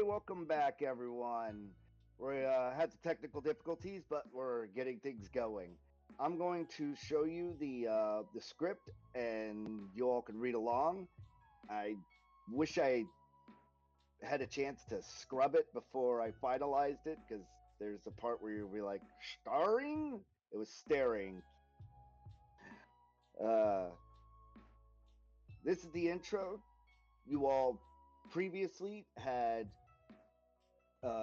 Welcome back, everyone. We had some technical difficulties, but we're getting things going. I'm going to show you the script, and you all can read along. I wish I had a chance to scrub it before I finalized it, because there's a part where you'll be like, starring? It was staring. Uh, this is the intro. You all previously had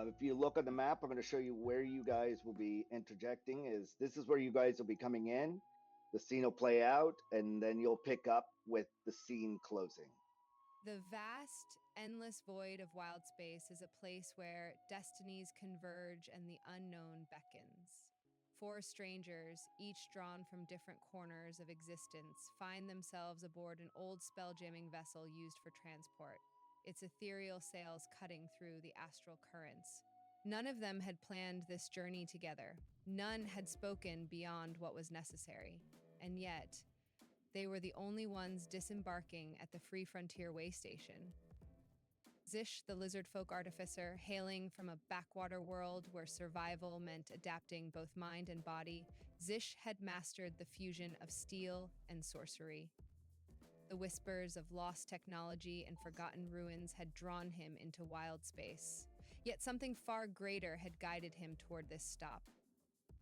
if you look on the map, I'm going to show you where you guys will be interjecting. This is where you guys will be coming in. The scene will play out, and then you'll pick up with the scene closing. The vast, endless void of wild space is a place where destinies converge and the unknown beckons. Four strangers, each drawn from different corners of existence, find themselves aboard an old spelljamming vessel used for transport, its ethereal sails cutting through the astral currents. None of them had planned this journey together. None had spoken beyond what was necessary. And yet, they were the only ones disembarking at the Free Frontier way station. Zish, the lizard folk artificer, hailing from a backwater world where survival meant adapting both mind and body, Zish had mastered the fusion of steel and sorcery. The whispers of lost technology and forgotten ruins had drawn him into wild space. Yet something far greater had guided him toward this stop.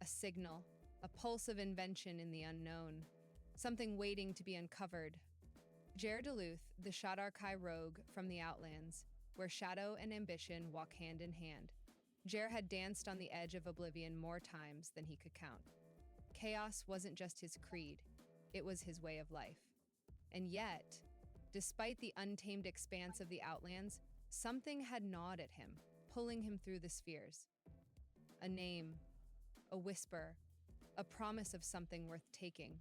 A signal, a pulse of invention in the unknown. Something waiting to be uncovered. Jer Duluth, the Shadarkai rogue from the Outlands, where shadow and ambition walk hand in hand. Jer had danced on the edge of oblivion more times than he could count. Chaos wasn't just his creed, it was his way of life. And yet, despite the untamed expanse of the Outlands, something had gnawed at him, pulling him through the spheres. A name, a whisper, a promise of something worth taking.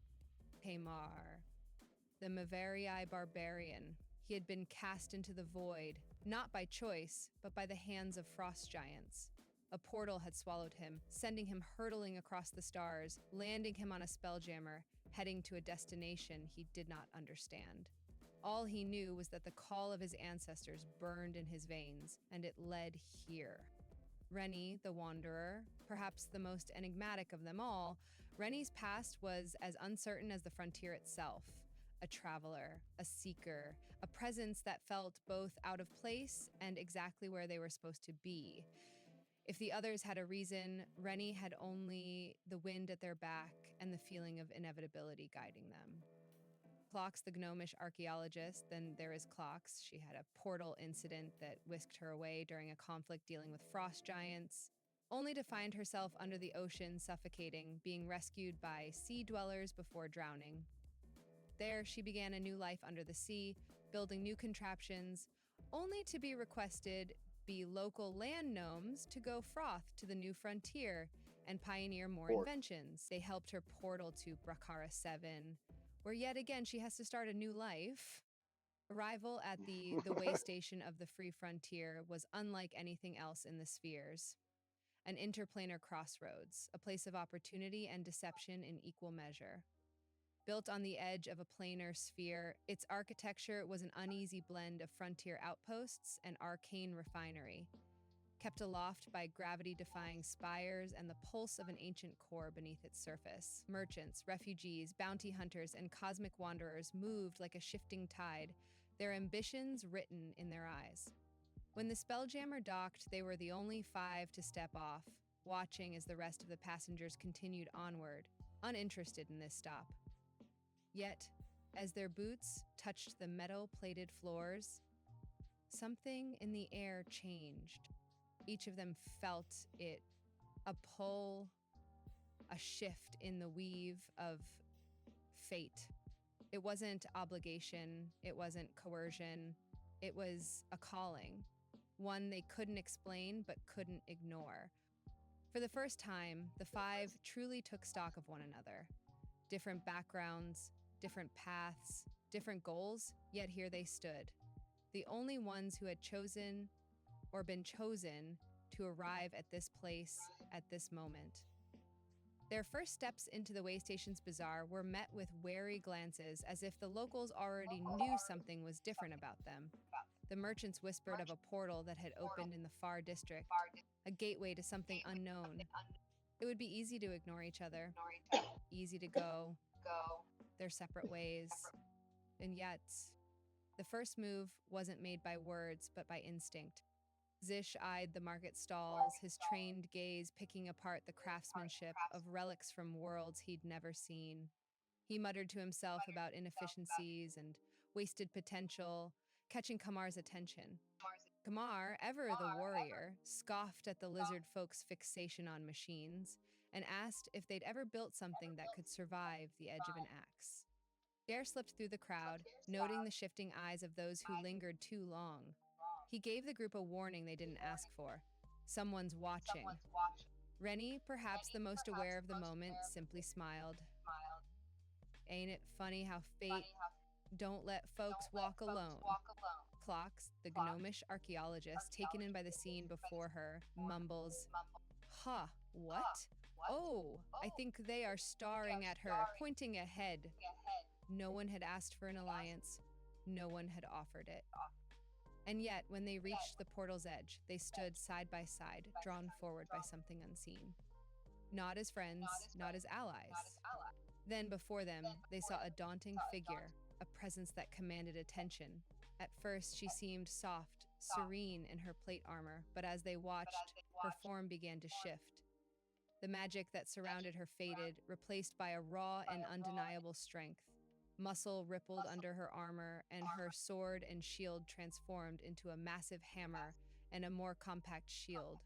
Tamar, the Mavarii barbarian. He had been cast into the void, not by choice, but by the hands of frost giants. A portal had swallowed him, sending him hurtling across the stars, landing him on a spelljammer, heading to a destination he did not understand. All he knew was that the call of his ancestors burned in his veins, and it led here. Rennie, the Wanderer, perhaps the most enigmatic of them all, Rennie's past was as uncertain as the frontier itself. A traveler, a seeker, a presence that felt both out of place and exactly where they were supposed to be. If the others had a reason, Rennie had only the wind at their back and the feeling of inevitability guiding them. Clocks, the gnomish archaeologist, then there is Clocks. She had a portal incident that whisked her away during a conflict dealing with frost giants, only to find herself under the ocean suffocating, being rescued by sea dwellers before drowning. There, she began a new life under the sea, building new contraptions, only to be requested be local land gnomes to go froth to the new frontier and pioneer more inventions. They helped her portal to Brakara-7, where yet again she has to start a new life. Arrival at the way station of the Free Frontier was unlike anything else in the spheres. An interplanar crossroads, a place of opportunity and deception in equal measure. Built on the edge of a planar sphere, its architecture was an uneasy blend of frontier outposts and arcane refinery, kept aloft by gravity-defying spires and the pulse of an ancient core beneath its surface. Merchants, refugees, bounty hunters, and cosmic wanderers moved like a shifting tide, their ambitions written in their eyes. When the Spelljammer docked, they were the only five to step off, watching as the rest of the passengers continued onward, uninterested in this stop. Yet, as their boots touched the metal-plated floors, something in the air changed. Each of them felt it, a pull, a shift in the weave of fate. It wasn't obligation, it wasn't coercion, it was a calling, one they couldn't explain but couldn't ignore. For the first time, the five truly took stock of one another. Different backgrounds, different paths, different goals, yet here they stood. The only ones who had chosen or been chosen to arrive at this place at this moment. Their first steps into the Waystation's bazaar were met with wary glances, as if the locals already knew something was different about them. The merchants whispered of a portal that had opened in the far district, a gateway to something unknown. It would be easy to ignore each other, easy to go their separate ways. And yet, the first move wasn't made by words, but by instinct. Zish eyed the market stalls, his trained gaze picking apart the craftsmanship of relics from worlds he'd never seen. He muttered to himself about inefficiencies and wasted potential, catching Kamar's attention. Kamar, ever the warrior, scoffed at the lizard folk's fixation on machines and asked if they'd ever built something that could survive the edge of an axe. Gare slipped through the crowd, noting the shifting eyes of those who lingered too long. He gave the group a warning they didn't ask for. Someone's watching. Rennie, perhaps the most aware of the moment, simply smiled. Ain't it funny how fate don't let folks walk alone? Clocks, the gnomish archaeologist, taken in by the scene before her, mumbles, "Huh, what? Oh, I think they are staring at her, pointing ahead." No one had asked for an alliance. No one had offered it. And yet, when they reached the portal's edge, they stood side by side, drawn forward by something unseen. Not as friends, not as allies. Then, before them, they saw a daunting figure, a presence that commanded attention. At first, she seemed soft, serene in her plate armor, but as they watched, her form began to shift. The magic that surrounded her faded, replaced by a raw and undeniable strength. Muscle rippled under her armor, and her sword and shield transformed into a massive hammer and a more compact shield.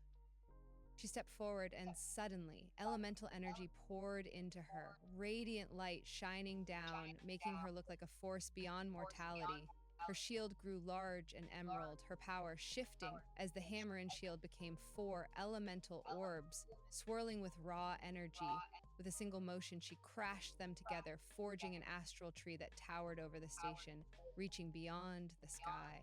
She stepped forward, and suddenly, elemental energy poured into her, radiant light shining down, making her look like a force beyond mortality. Her shield grew large and emerald, her power shifting as the hammer and shield became 4 elemental orbs, swirling with raw energy. With a single motion, she crashed them together, forging an astral tree that towered over the station, reaching beyond the sky.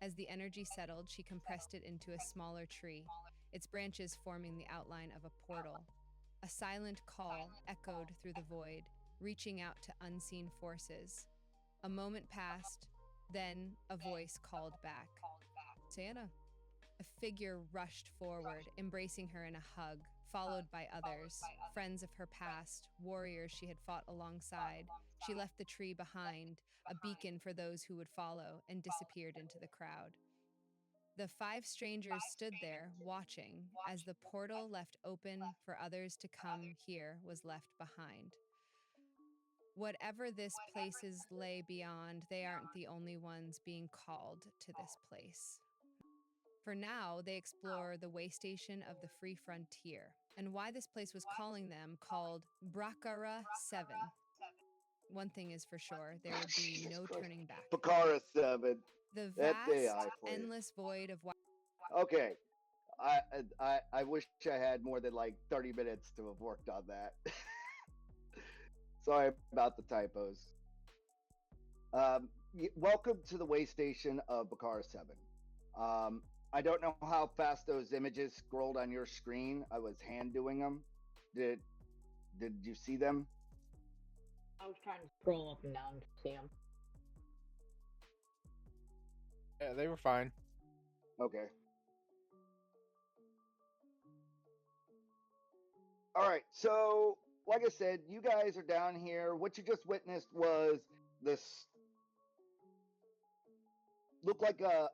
As the energy settled, she compressed it into a smaller tree, its branches forming the outline of a portal. A silent call echoed through the void, reaching out to unseen forces. A moment passed, then a voice called back. "Tana." A figure rushed forward, embracing her in a hug, followed by others, friends of her past, warriors she had fought alongside. She left the tree behind, a beacon for those who would follow, and disappeared into the crowd. The 5 strangers stood there, watching, as the portal left open for others to come here was left behind. Whatever this places lay beyond, they aren't the only ones being called to this place. For now, they explore the waystation of the free frontier, and why this place was calling them called Brakara-7. One thing is for sure, there would be Jesus no Christ. turning back. Brakara-7. The That's vast, AI for you. endless void of Okay. I wish I had more than like 30 minutes to have worked on that. Sorry about the typos. Welcome to the waystation of Brakara-7. I don't know how fast those images scrolled on your screen. I was hand doing them. Did you see them? I was trying to scroll up and down to see them. Yeah, they were fine. Okay. All right. So, like I said, you guys are down here. What you just witnessed was this looked like a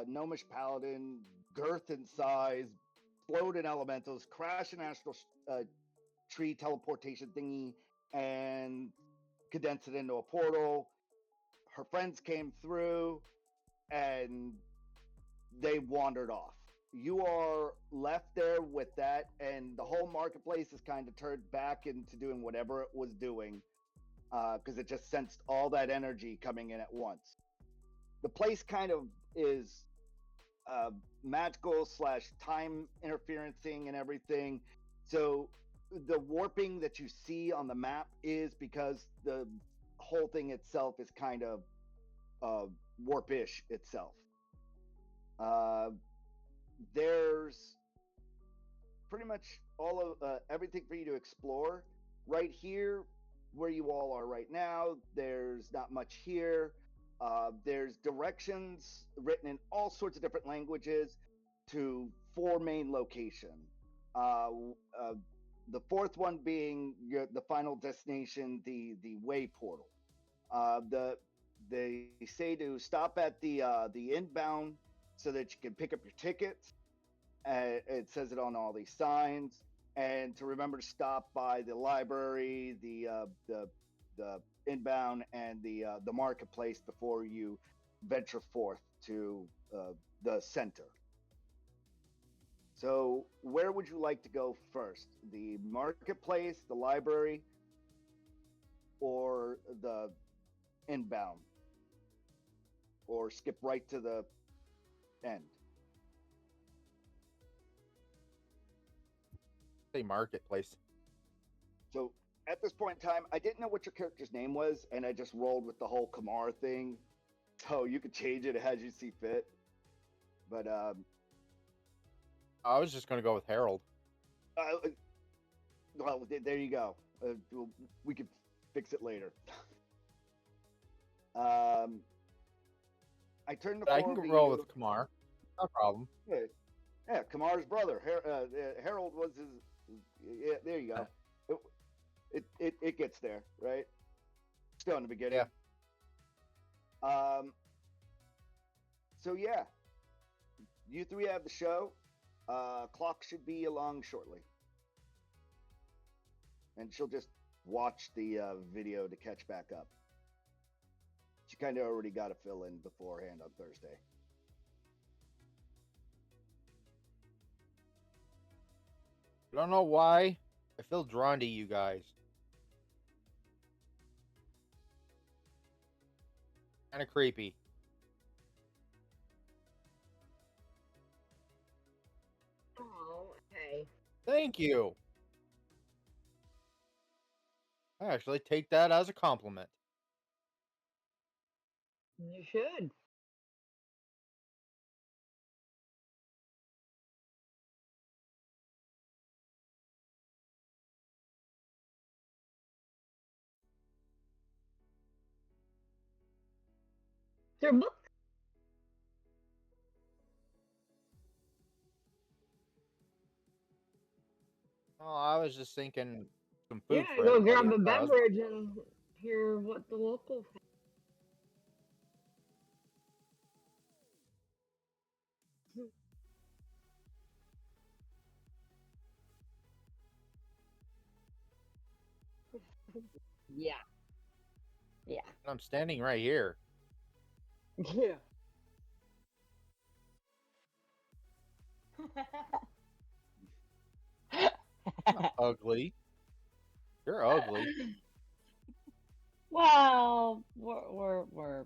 gnomish paladin, girth and size, exploded elementals, crash an astral tree teleportation thingy, and condense it into a portal. Her friends came through, and they wandered off. You are left there with that, and the whole marketplace is kind of turned back into doing whatever it was doing, because it just sensed all that energy coming in at once. The place kind of is magical / time interferencing and everything. So the warping that you see on the map is because the whole thing itself is kind of warpish itself. There's pretty much all of everything for you to explore. Right here, where you all are right now, there's not much here. There's directions written in all sorts of different languages to 4 main locations. The fourth one being the final destination, the way portal. They say to stop at the inbound so that you can pick up your tickets. It says it on all these signs, and to remember to stop by the library, the inbound, and the marketplace before you venture forth to the center. So, where would you like to go first? The marketplace, the library, or the inbound? Or skip right to the end? Say marketplace. So, at this point in time, I didn't know what your character's name was, and I just rolled with the whole Kamar thing. So, you could change it as you see fit. But, I was just going to go with Harold. well, there you go. We could fix it later. I turned the But I floor can over to roll you. with Kamar. No problem. Yeah, Kamar's brother. Harold was his. Yeah, there you go. It gets there, right? Still in the beginning. Yeah. So yeah, you three have the show. Clock should be along shortly, and she'll just watch the video to catch back up. She kind of already got a fill in beforehand on Thursday. I don't know why. I feel drawn to you guys. Kind of creepy. Oh, hey. Thank you. I actually take that as a compliment. You should. Is there a book? Oh, I was just thinking some food Yeah, for go everybody. grab a That's- beverage and hear what the locals have. Yeah. Yeah. I'm standing right here. Yeah. Ugly. You're ugly. Well, we're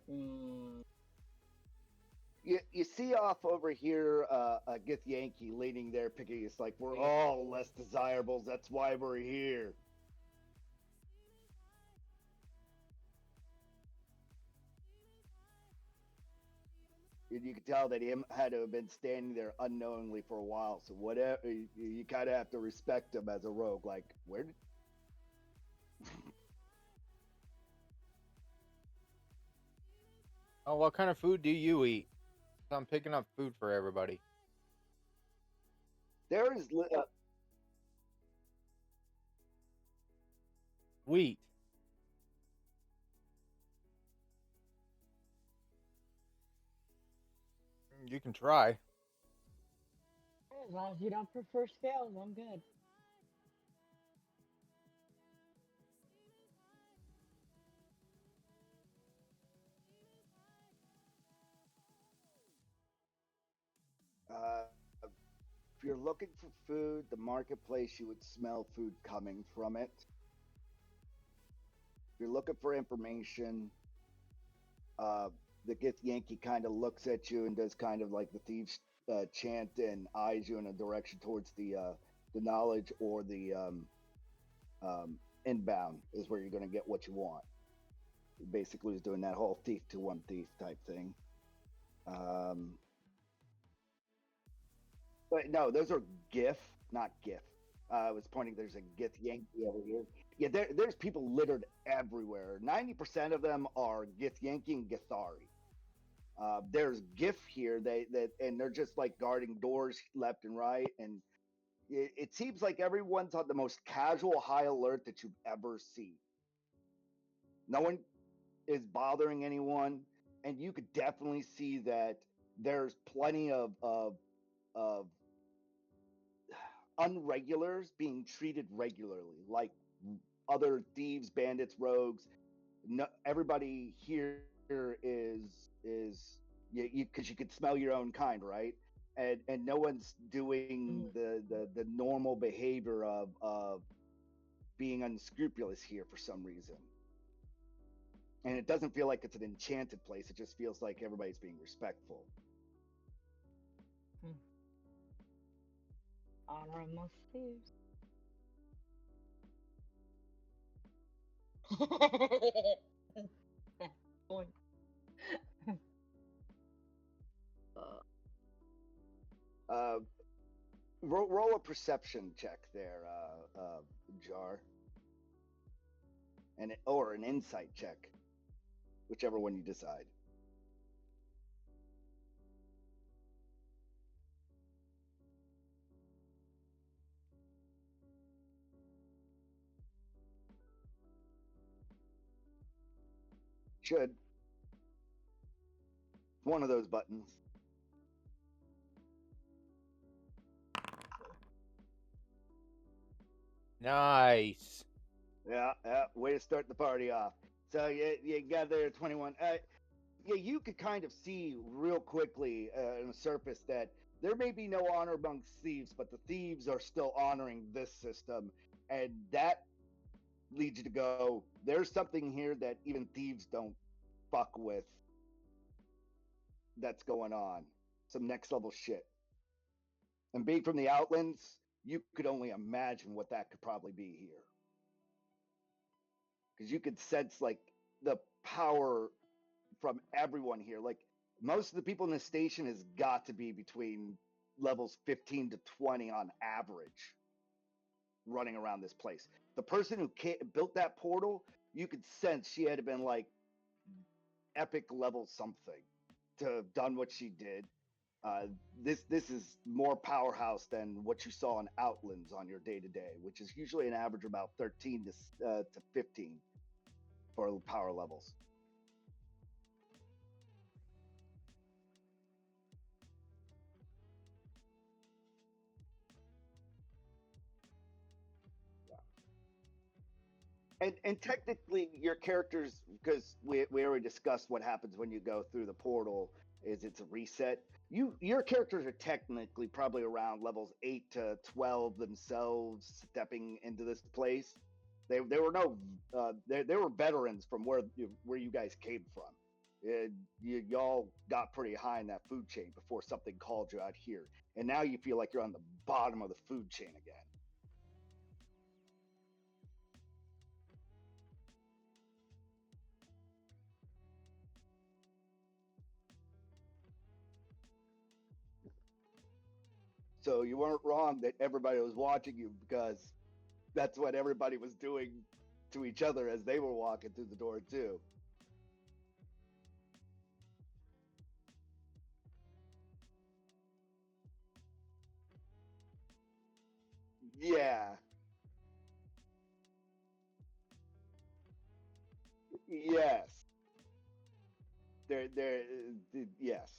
You see off over here a Gith Yankee leaning there picking. It's like we're all less desirables. That's why we're here. And you can tell that he had to have been standing there unknowingly for a while. So whatever, you kind of have to respect him as a rogue. Like, where did... Oh, what kind of food do you eat? I'm picking up food for everybody. There is Wheat. You can try. as long as you don't prefer scales, I'm good. if you're looking for food, the marketplace, you would smell food coming from it. If you're looking for information, the Gith Yankee kind of looks at you and does kind of like the thieves chant and eyes you in a direction towards the knowledge or the inbound is where you're going to get what you want. He basically is doing that whole thief to one thief type thing. But no, those are GIF, not GIF. I was pointing. There's a Gith Yankee over here. Yeah, there's people littered everywhere. 90% of them are Gith Yankee and Githari. There's GIF here. And they're just like guarding doors left and right. And it seems like everyone's on the most casual high alert that you've ever seen. No one is bothering anyone, and you could definitely see that there's plenty of unregulars being treated regularly, like other thieves, bandits, rogues. No, everybody here is you because you could smell your own kind, right? And no one's doing the normal behavior of being unscrupulous here for some reason. And it doesn't feel like it's an enchanted place. It just feels like everybody's being respectful. Honor amongst thieves. Point. Roll a perception check there, Jar, or an insight check, whichever one you decide. Should. One of those buttons. Nice. Yeah, way to start the party off. So you gather 21. Yeah, you could kind of see real quickly on the surface that there may be no honor amongst thieves, but the thieves are still honoring this system, and that leads you to go, there's something here that even thieves don't fuck with that's going on. Some next level shit. And being from the Outlands, you could only imagine what that could probably be here. Because you could sense like the power from everyone here. Like most of the people in this station has got to be between levels 15 to 20 on average running around this place. The person who built that portal, you could sense she had been like epic level something to have done what she did. This is more powerhouse than what you saw in Outlands on your day to day, which is usually an average of about 13 to 15 for power levels. And technically your characters, because we already discussed what happens when you go through the portal, is it's a reset. Your characters are technically probably around levels 8 to 12 themselves stepping into this place. They were no they were veterans from where you guys came from. Y'all got pretty high in that food chain before something called you out here, and now you feel like you're on the bottom of the food chain again. So you weren't wrong that everybody was watching you, because that's what everybody was doing to each other as they were walking through the door too. Yeah. Yes. There. Yes.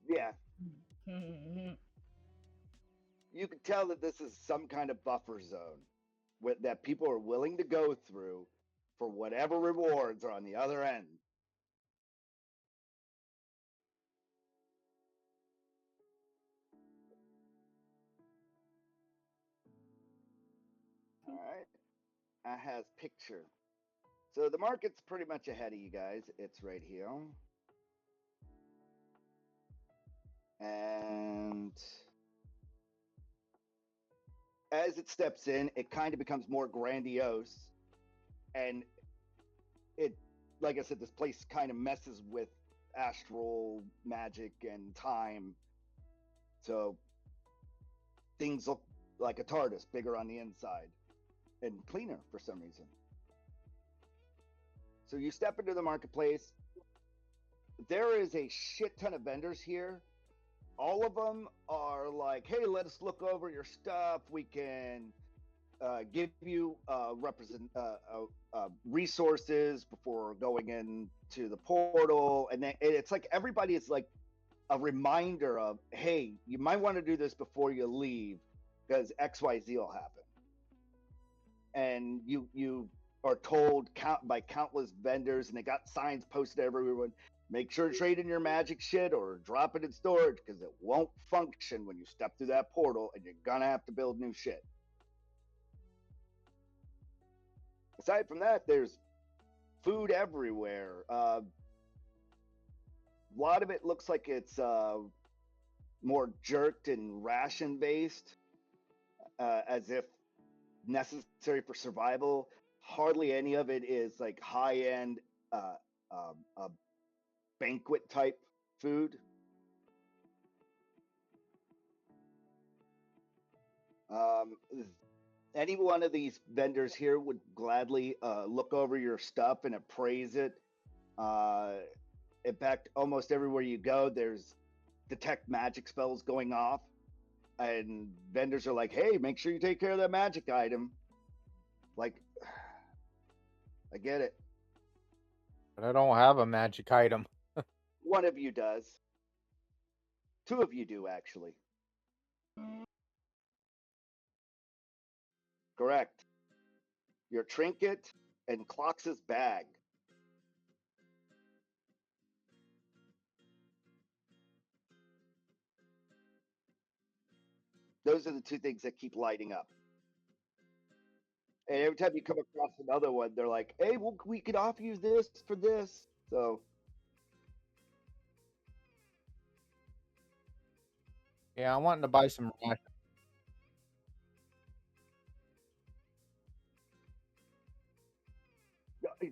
Yeah. You can tell that this is some kind of buffer zone that people are willing to go through for whatever rewards are on the other end. All right. I has picture. So the market's pretty much ahead of you guys. It's right here. And as it steps in, it kind of becomes more grandiose. And it, like I said, this place kind of messes with astral magic and time. So things look like a TARDIS, bigger on the inside and cleaner for some reason. So you step into the marketplace. There is a shit ton of vendors here. All of them are like, hey, let us look over your stuff. We can give you resources before going into the portal. And then it's like everybody is like a reminder of, hey, you might want to do this before you leave because XYZ will happen. And you are told by countless vendors, and they got signs posted everywhere. Make sure to trade in your magic shit or drop it in storage because it won't function when you step through that portal, and you're gonna have to build new shit. Aside from that, there's food everywhere. A lot of it looks like it's more jerked and ration based, as if necessary for survival. Hardly any of it is like high end banquet type food. Any one of these vendors here would gladly look over your stuff and appraise it. In fact, almost everywhere you go, there's detect magic spells going off, and vendors are like, hey, make sure you take care of that magic item. Like, I get it. But I don't have a magic item. One of you does. Two of you do, actually. Correct. Your trinket and Clox's bag. Those are the two things that keep lighting up. And every time you come across another one, they're like, hey, well, we could offer you this for this. So Yeah, I'm wanting to buy some rations.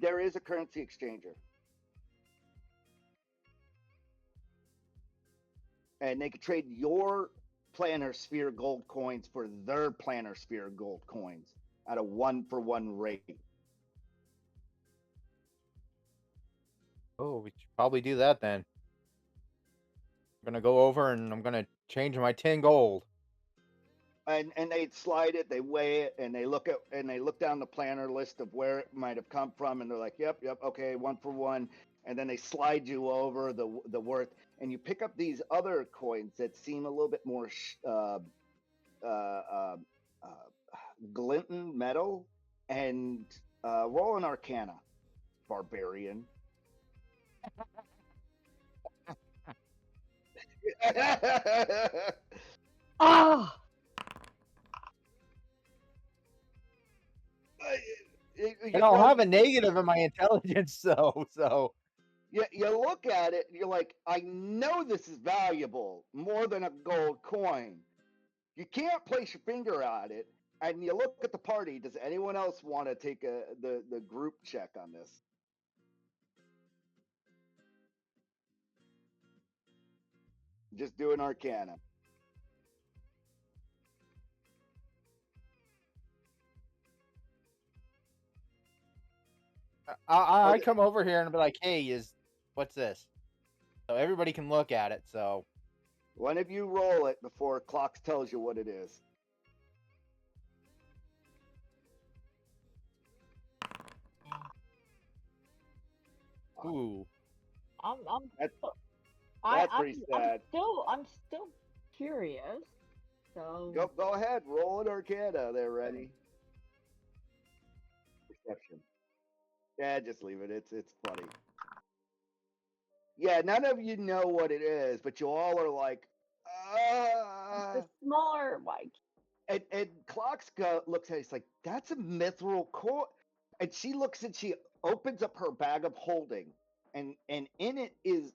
there is a currency exchanger. And they could trade your planar sphere gold coins for their planar sphere gold coins at a 1-for-1 rate. Oh, we should probably do that then. I'm gonna go over and I'm gonna change my 10 gold. And they slide it, they weigh it, and they look down the planar list of where it might have come from, and they're like, yep, okay, 1-for-1. And then they slide you over the worth, and you pick up these other coins that seem a little bit more glinting metal, and roll an Arcana, barbarian. Oh! I don't have a negative in my intelligence, so. You look at it, and you're like, I know this is valuable, more than a gold coin. You can't place your finger on it, and you look at the party. Does anyone else want to take the group check on this? Just do an Arcana. I come over here and be like, hey, what's this? So everybody can look at it, so. One of you roll it before Clocks tells you what it is. Ooh. That's pretty sad. I'm still curious. So Go ahead, roll an Arcana. They're ready. Perception. Yeah, just leave it. It's funny. Yeah, none of you know what it is, but you all are like, the smaller like. And Clocks looks at it. He's like, that's a mithril core. And she looks and she opens up her bag of holding, and in it is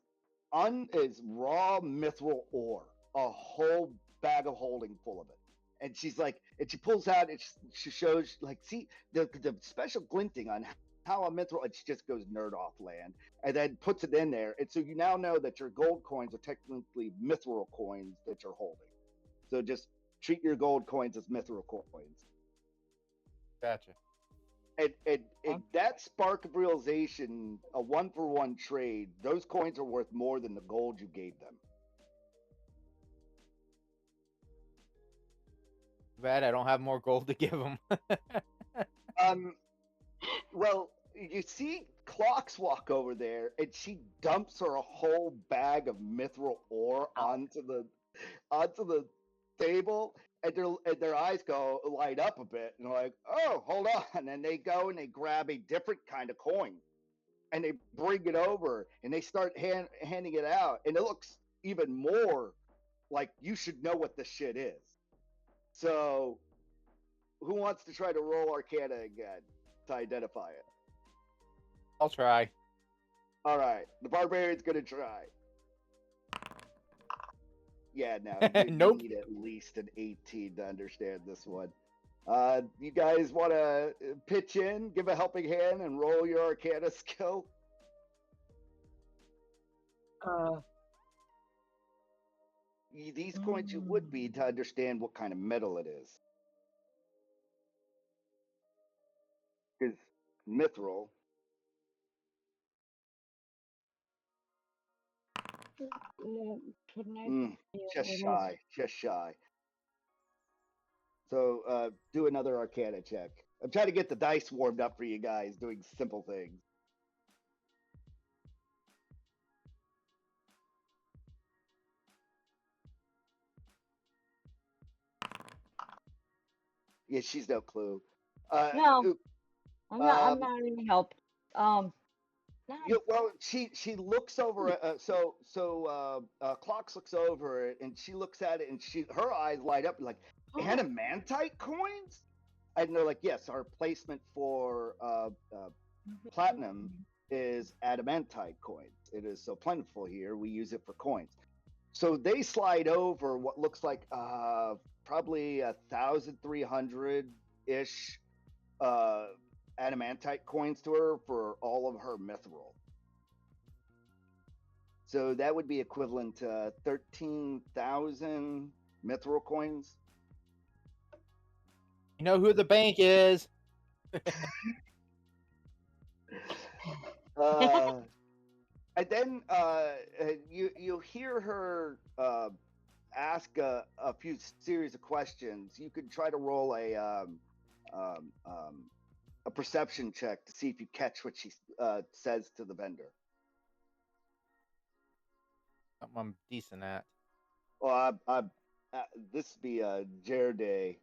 raw mithril ore, a whole bag of holding full of it. And she's like, and she pulls out and she shows, like, see the special glinting on how a mithril, it just goes nerd off land, and then puts it in there. And so you now know that your gold coins are technically mithril coins that you're holding. So just treat your gold coins as mithril coins. Gotcha. And that spark of realization, a 1-for-1 trade, those coins are worth more than the gold you gave them. Bad, I don't have more gold to give them. Well, you see Clocks walk over there, and she dumps her a whole bag of mithril ore onto the table, and their eyes go light up a bit, and they're like, "Oh, hold on!" And they go and they grab a different kind of coin, and they bring it over, and they start handing it out, and it looks even more like you should know what this shit is. So, who wants to try to roll Arcana again to identify it? I'll try. All right, the barbarian's gonna try. Yeah, no, you Nope. need at least an 18 to understand this one. You guys want to pitch in, give a helping hand, and roll your Arcana skill? These coins you would be to understand what kind of metal it is. Because mithril. Just shy. So do another Arcana check. I'm trying to get the dice warmed up for you guys, doing simple things. Yeah, she's no clue. No, I'm not any help. Well, she looks over. Clocks looks over it, and she looks at it, and her eyes light up like adamantite coins, and they're like, yes, our placement for platinum is adamantite coins. It is so plentiful here. We use it for coins. So they slide over what looks like probably 1,300-ish adamantite coins to her for all of her mithril. So that would be equivalent to 13,000 mithril coins. You know who the bank is. And then you'll hear her ask a few series of questions. You could try to roll a perception check to see if you catch what she says to the vendor. Something I'm decent at. Well, this would be a Jerde.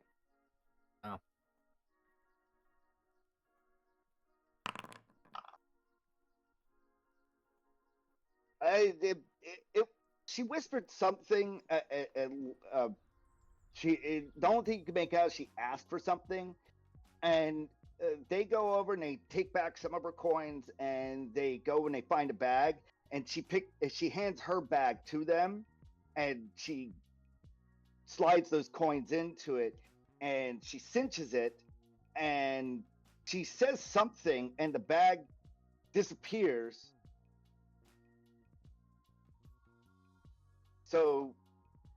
Oh. She whispered something, and the only thing you can make out is she asked for something, and they go over and they take back some of her coins, and they go and they find a bag, and she hands her bag to them, and she slides those coins into it, and she cinches it, and she says something, and the bag disappears. So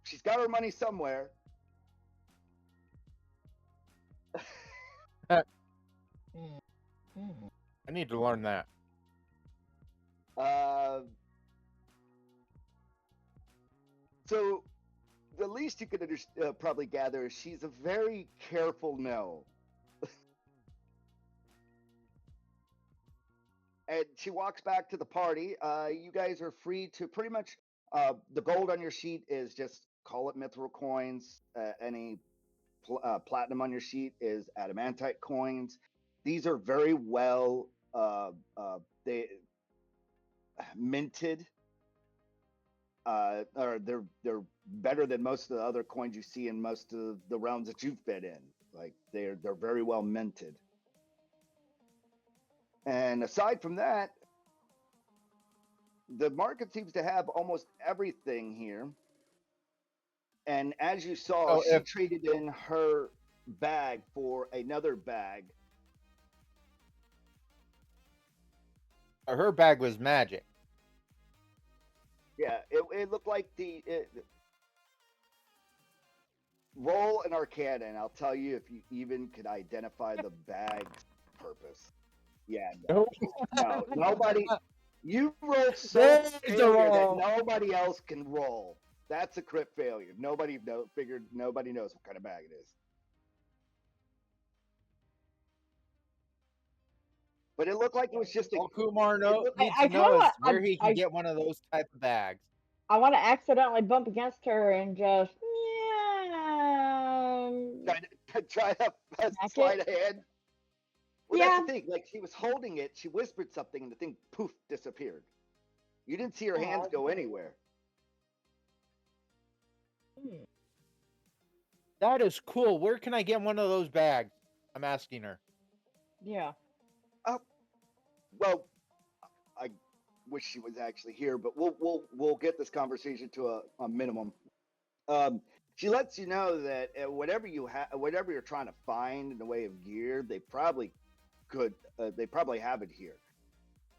she's got her money somewhere. I need to learn that. So the least you could probably gather is she's a very careful no. And she walks back to the party. You guys are free to pretty much, the gold on your sheet is just call it mithril coins. Any platinum on your sheet is adamantite coins. These are very well they minted. Or they're better than most of the other coins you see in most of the realms that you've been in. Like they're very well minted. And aside from that, the market seems to have almost everything here. And as you saw, she traded in her bag for another bag. Her bag was magic. Yeah, it looked like roll an Arcana, and I'll tell you if you even could identify the bag's purpose. Yeah, no, nobody. You rolled so There's the failure that roll. nobody else can roll. That's a crit failure. Nobody figured. Nobody knows what kind of bag it is. But it looked like it was just a. All Kumar needs I to know kinda is where wa- he can get one of those type of bags. I want to accidentally bump against her and just Try to smack slide it. a hand. Well, Yeah. that's the thing. Like she was holding it, she whispered something, and the thing poof disappeared. You didn't see her hands go anywhere. That is cool. Where can I get one of those bags? I'm asking her. Yeah. Well, I wish she was actually here, but we'll get this conversation to a minimum. She lets you know that whatever you're trying to find in the way of gear, they probably have it here.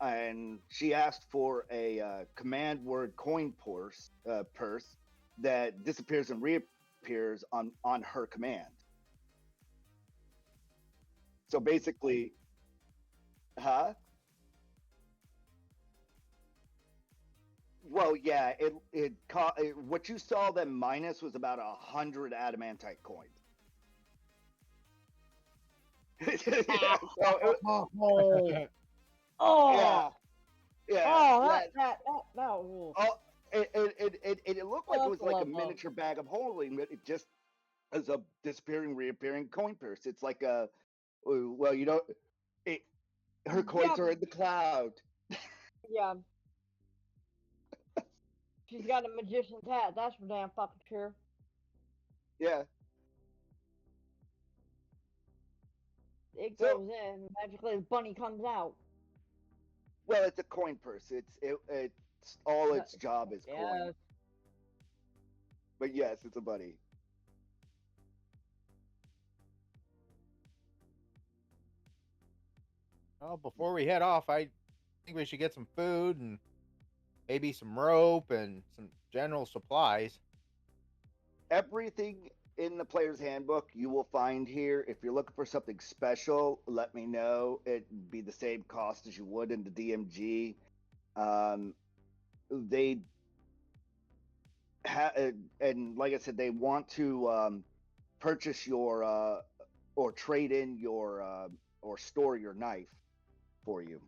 And she asked for a command word coin purse that disappears and reappears on her command. So basically, huh? Well, yeah, what you saw them minus was about 100 adamantite coins. Oh. Yeah. Oh, that. Oh. It looked like it was like a miniature bag of holding, but it just as a disappearing, reappearing coin purse. It's like her coins are in the cloud. Yeah. She's got a magician's hat. That's for damn fucking sure. Yeah. It goes in magically. The bunny comes out. Well, it's a coin purse. It's all its job is coin. But yes, it's a bunny. Well, before we head off, I think we should get some food and maybe some rope and some general supplies. Everything in the player's handbook you will find here. If you're looking for something special, let me know. It'd be the same cost as you would in the DMG. They and like I said, they want to purchase your or trade in your or store your knife for you.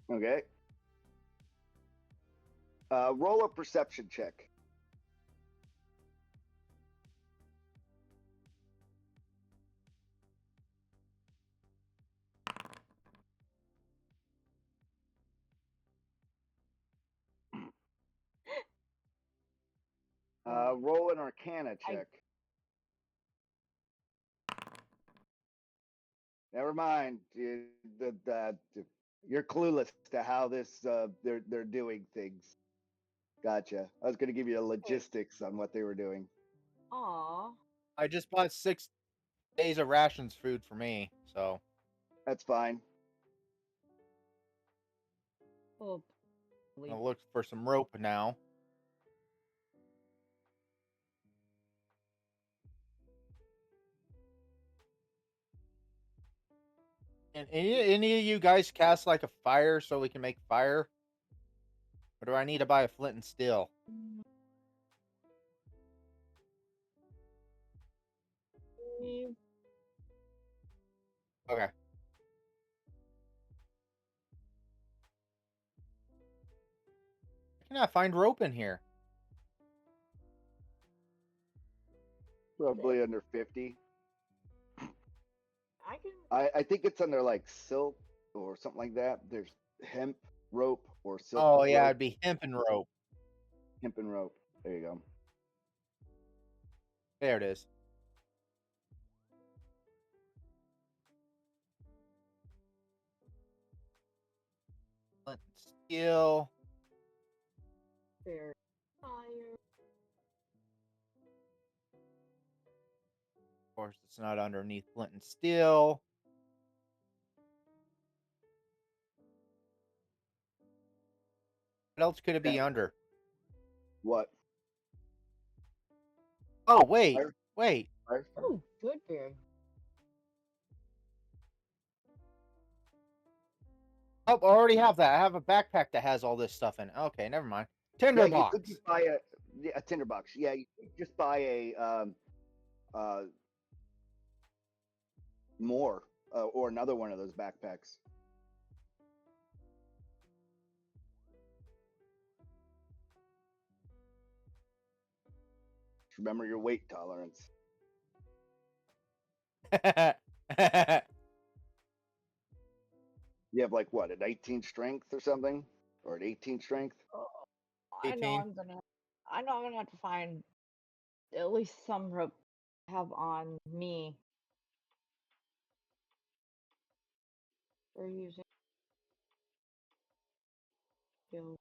Okay. Roll a perception check. Roll an Arcana check. Never mind. You're clueless to how this they're doing things. Gotcha. I was going to give you the logistics on what they were doing. Aww. I just bought 6 days of rations food for me, so that's fine. Oh, I'll look for some rope now. And any of you guys cast like a fire so we can make fire? Or do I need to buy a flint and steel? Okay. I cannot find rope in here. Probably under 50. I can. I think it's under like silk or something like that. There's hemp rope or silk. Oh yeah, rope. it'd be hemp and rope. Hemp and rope. There you go. There it is. steel. Fair. Fire. Of course, it's not underneath flint and steel. What else could it be Okay. under? What? Oh, wait. Fire? Wait. Fire? Oh, good beer. Oh, I already have that. I have a backpack that has all this stuff in it. Okay, never mind. Yeah, you Tinderbox. could just buy a tinderbox. Yeah, you could just buy a more or another one of those backpacks. Just remember your weight tolerance. You have like what, an 18 strength or something, or an 18 strength? I know 18. I'm gonna have to find at least some rope to have on me for using skill.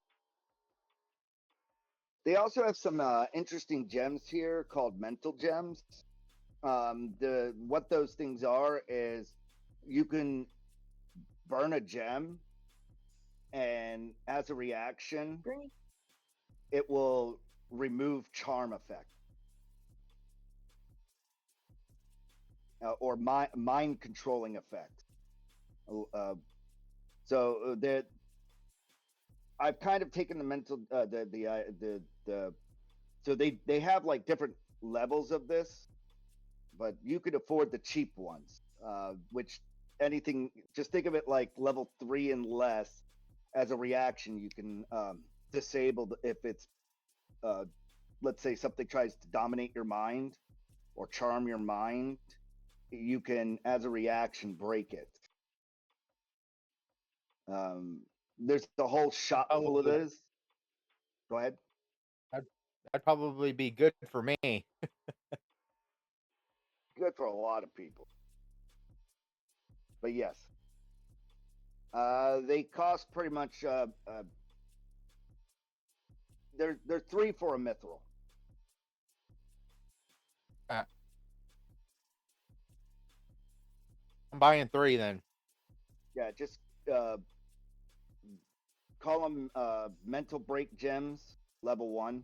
They also have some interesting gems here called mental gems. What those things are is you can burn a gem, and as a reaction, Green. it will remove charm effect or mind controlling effect. So that I've kind of taken the mental the so they have like different levels of this, but you could afford the cheap ones, which anything, just think of it like level 3 and less. As a reaction, you can disable if it's let's say something tries to dominate your mind or charm your mind, you can, as a reaction, break it. There's the whole shop full of Probably, those. Go ahead. that'd probably be good for me. Good for a lot of people. But yes, they cost pretty much. They're 3 for a mithril. I'm buying 3 then. Yeah, just call them mental break gems, level 1,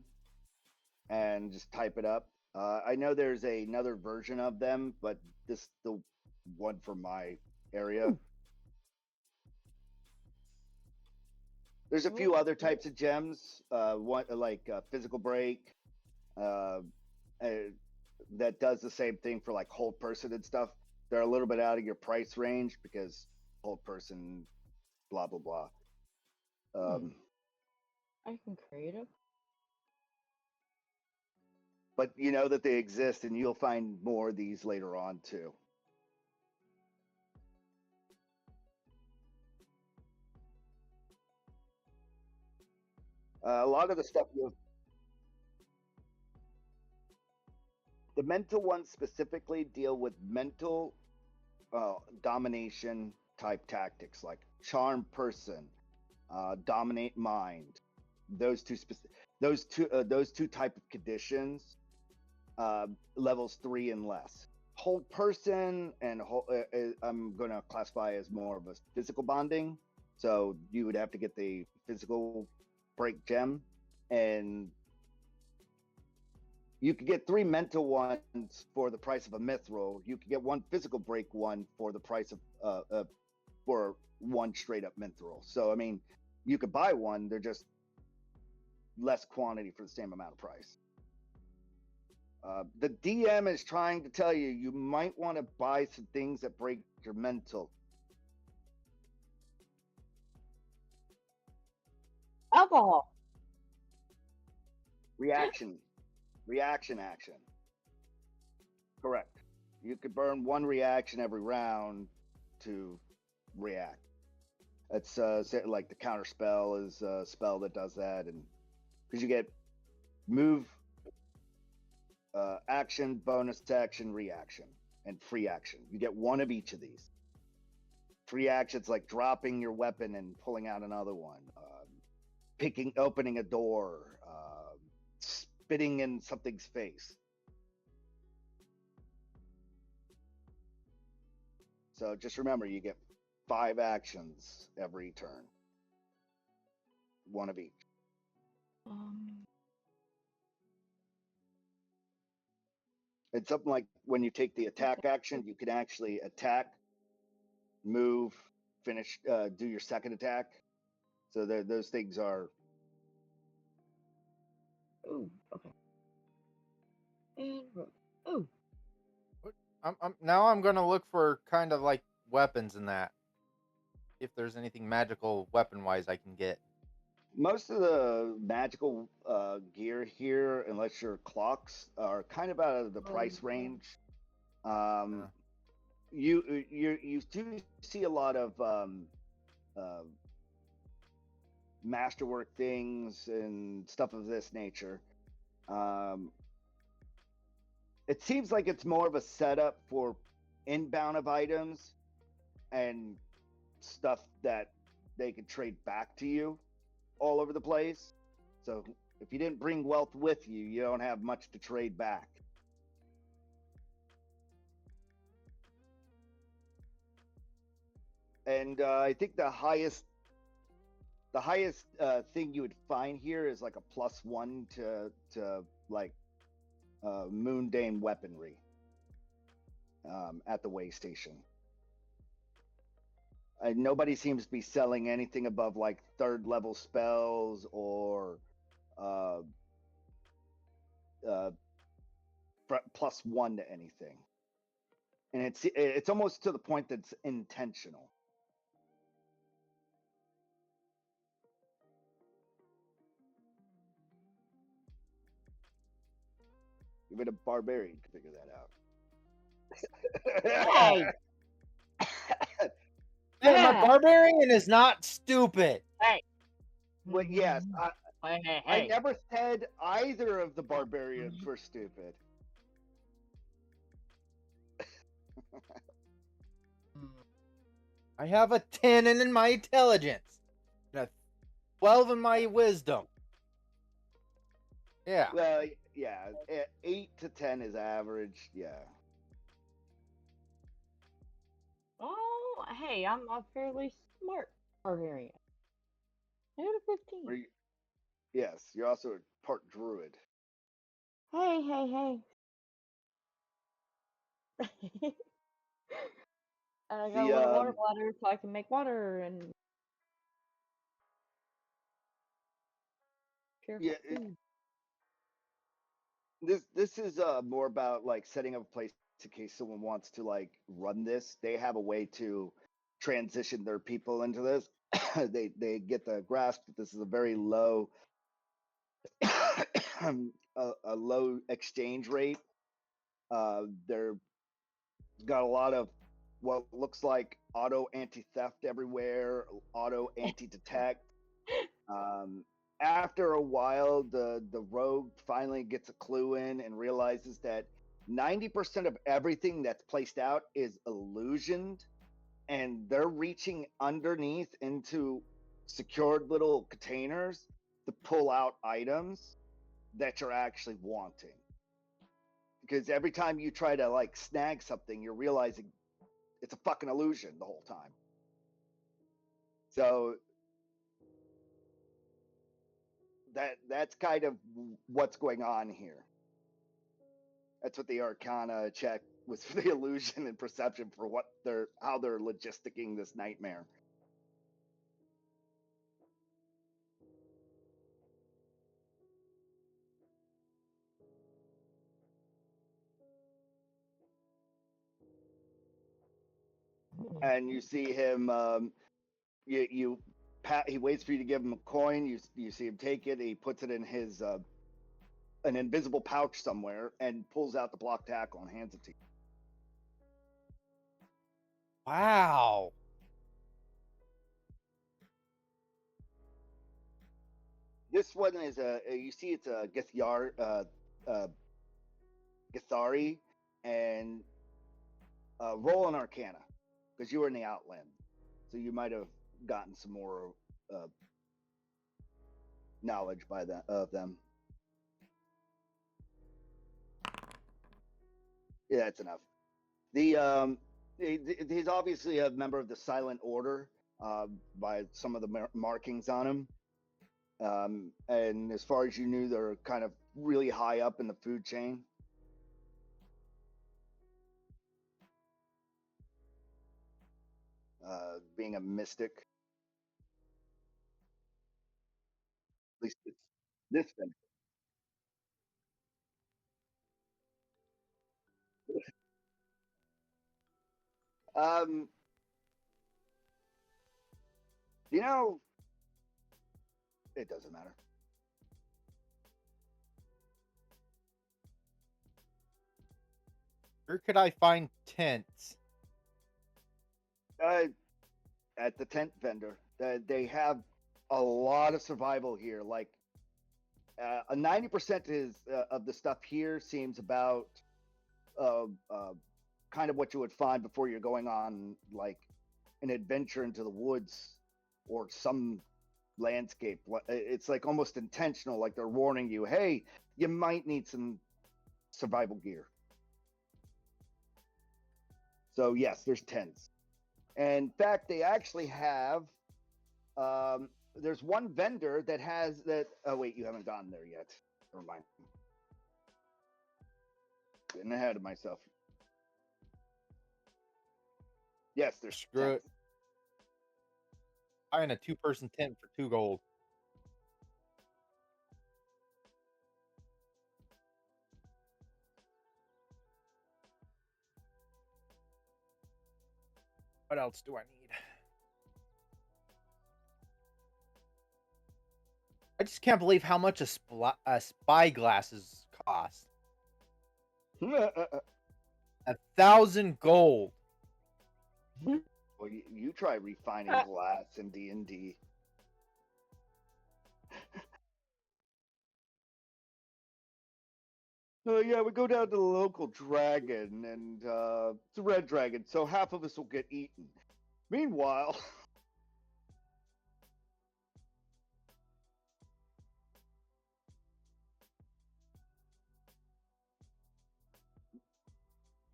and just type it up. I know there's another version of them, but this the one for my area. Ooh. There's a few other types of gems. One like physical break, that does the same thing for like hold person and stuff. They're a little bit out of your price range because hold person, blah blah blah. I can create it. But you know that they exist, and you'll find more of these later on too. A lot of the stuff the mental ones specifically deal with mental domination type tactics like charm person, dominate mind. Those two type of conditions, levels 3 and less. Hold person and I'm going to classify as more of a physical bonding. So you would have to get the physical break gem, and you could get 3 mental ones for the price of a mithril. You could get 1 physical break one for the price of for 1 straight up mithril. So I mean, you could buy one. They're just less quantity for the same amount of price. The DM is trying to tell you you might want to buy some things that break your mental. Alcohol. Reaction action. Correct. You could burn 1 reaction every round to react. It's like the counter spell is a spell that does that, and because you get move, action, bonus action, reaction, and free action. You get 1 of each of these. Free actions like dropping your weapon and pulling out another one. opening a door, spitting in something's face. So just remember, you get 5 actions every turn. 1 of each. It's something like when you take the attack action, you can actually attack, move, finish, do your second attack. So those things are. Ooh, okay. And ooh. Now I'm gonna look for kind of like weapons in that. If there's anything magical weapon-wise I can get. Most of the magical gear here, unless your clocks, are kind of out of the price range. You do see a lot of masterwork things and stuff of this nature. It seems like it's more of a setup for inbound of items and stuff that they could trade back to you all over the place. So if you didn't bring wealth with you, you don't have much to trade back. And I think the highest thing you would find here is like a +1 to like mundane weaponry at the way station. Nobody seems to be selling anything above like 3rd level spells or +1 to anything, and it's almost to the point that's intentional. Even a barbarian can figure that out. Hey! Hey, my barbarian is not stupid. Hey! Well, yes, Hey. I never said either of the barbarians were stupid. I have a 10 in my intelligence. And a 12 in my wisdom. Yeah. Well, yeah, 8 to 10 is average. Yeah. Oh, hey, I'm a fairly smart barbarian. I got a 15. Yes, you're also a part druid. Hey. And I got a little water bladder so I can make water and purify food. This is more about like setting up a place in case someone wants to like run this. They have a way to transition their people into this. they get the grasp that this is a very low a low exchange rate. They're got a lot of what looks like auto anti-theft everywhere, auto anti-detect. After a while, the rogue finally gets a clue in and realizes that 90% of everything that's placed out is illusioned, and they're reaching underneath into secured little containers to pull out items that you're actually wanting. Because every time you try to like snag something, you're realizing it's a fucking illusion the whole time. So that's kind of what's going on here. That's what the Arcana check was for the illusion and perception for how they're logisticking this nightmare. And you see him. He waits for you to give him a coin. You see him take it. He puts it in his an invisible pouch somewhere and pulls out the block tackle and hands it to you. Wow. This one is you see it's a Githari, and roll an Arcana because you were in the Outland, so you might have gotten some more knowledge by of them. Yeah, that's enough. He's obviously a member of the Silent Order by some of the markings on him. And as far as you knew, they're kind of really high up in the food chain. Being a mystic. At least it's this thing. Um, you know, it doesn't matter. Where could I find tents? At the tent vendor. They have a lot of survival here. Like 90% is of the stuff here seems about kind of what you would find before you're going on like an adventure into the woods or some landscape. It's like almost intentional, like they're warning you, hey, you might need some survival gear. So yes, there's tents. And in fact, they actually have there's one vendor that has that. Oh wait, you haven't gotten there yet. Never mind. Getting ahead of myself. Yes, there's Screw it. Buying a 2-person tent for 2 gold. What else do I need? I just can't believe how much a spyglasses cost. 1,000 gold. Well, you try refining glass in D&D. Yeah, we go down to the local dragon, and it's a red dragon, so half of us will get eaten. Meanwhile,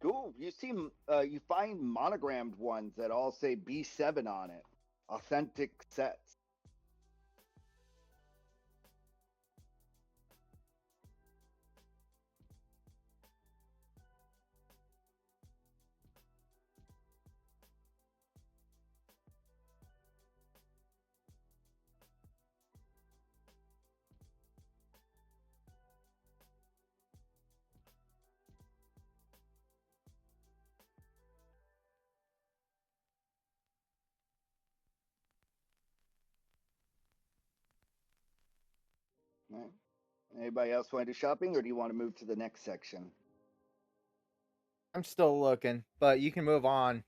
cool. You find monogrammed ones that all say B7 on it. Authentic sets. Right. Anybody else want to do shopping, or do you want to move to the next section? I'm still looking, but you can move on.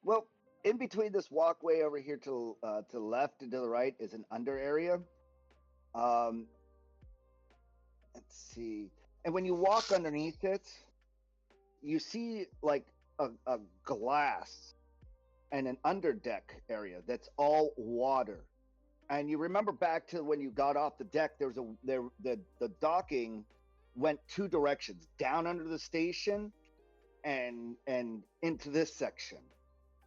Well, in between this walkway over here to the left and to the right is an under area. Let's see. And when you walk underneath it, you see like a glass and an underdeck area that's all water. And you remember back to when you got off the deck, the docking went 2 directions, down under the station and into this section.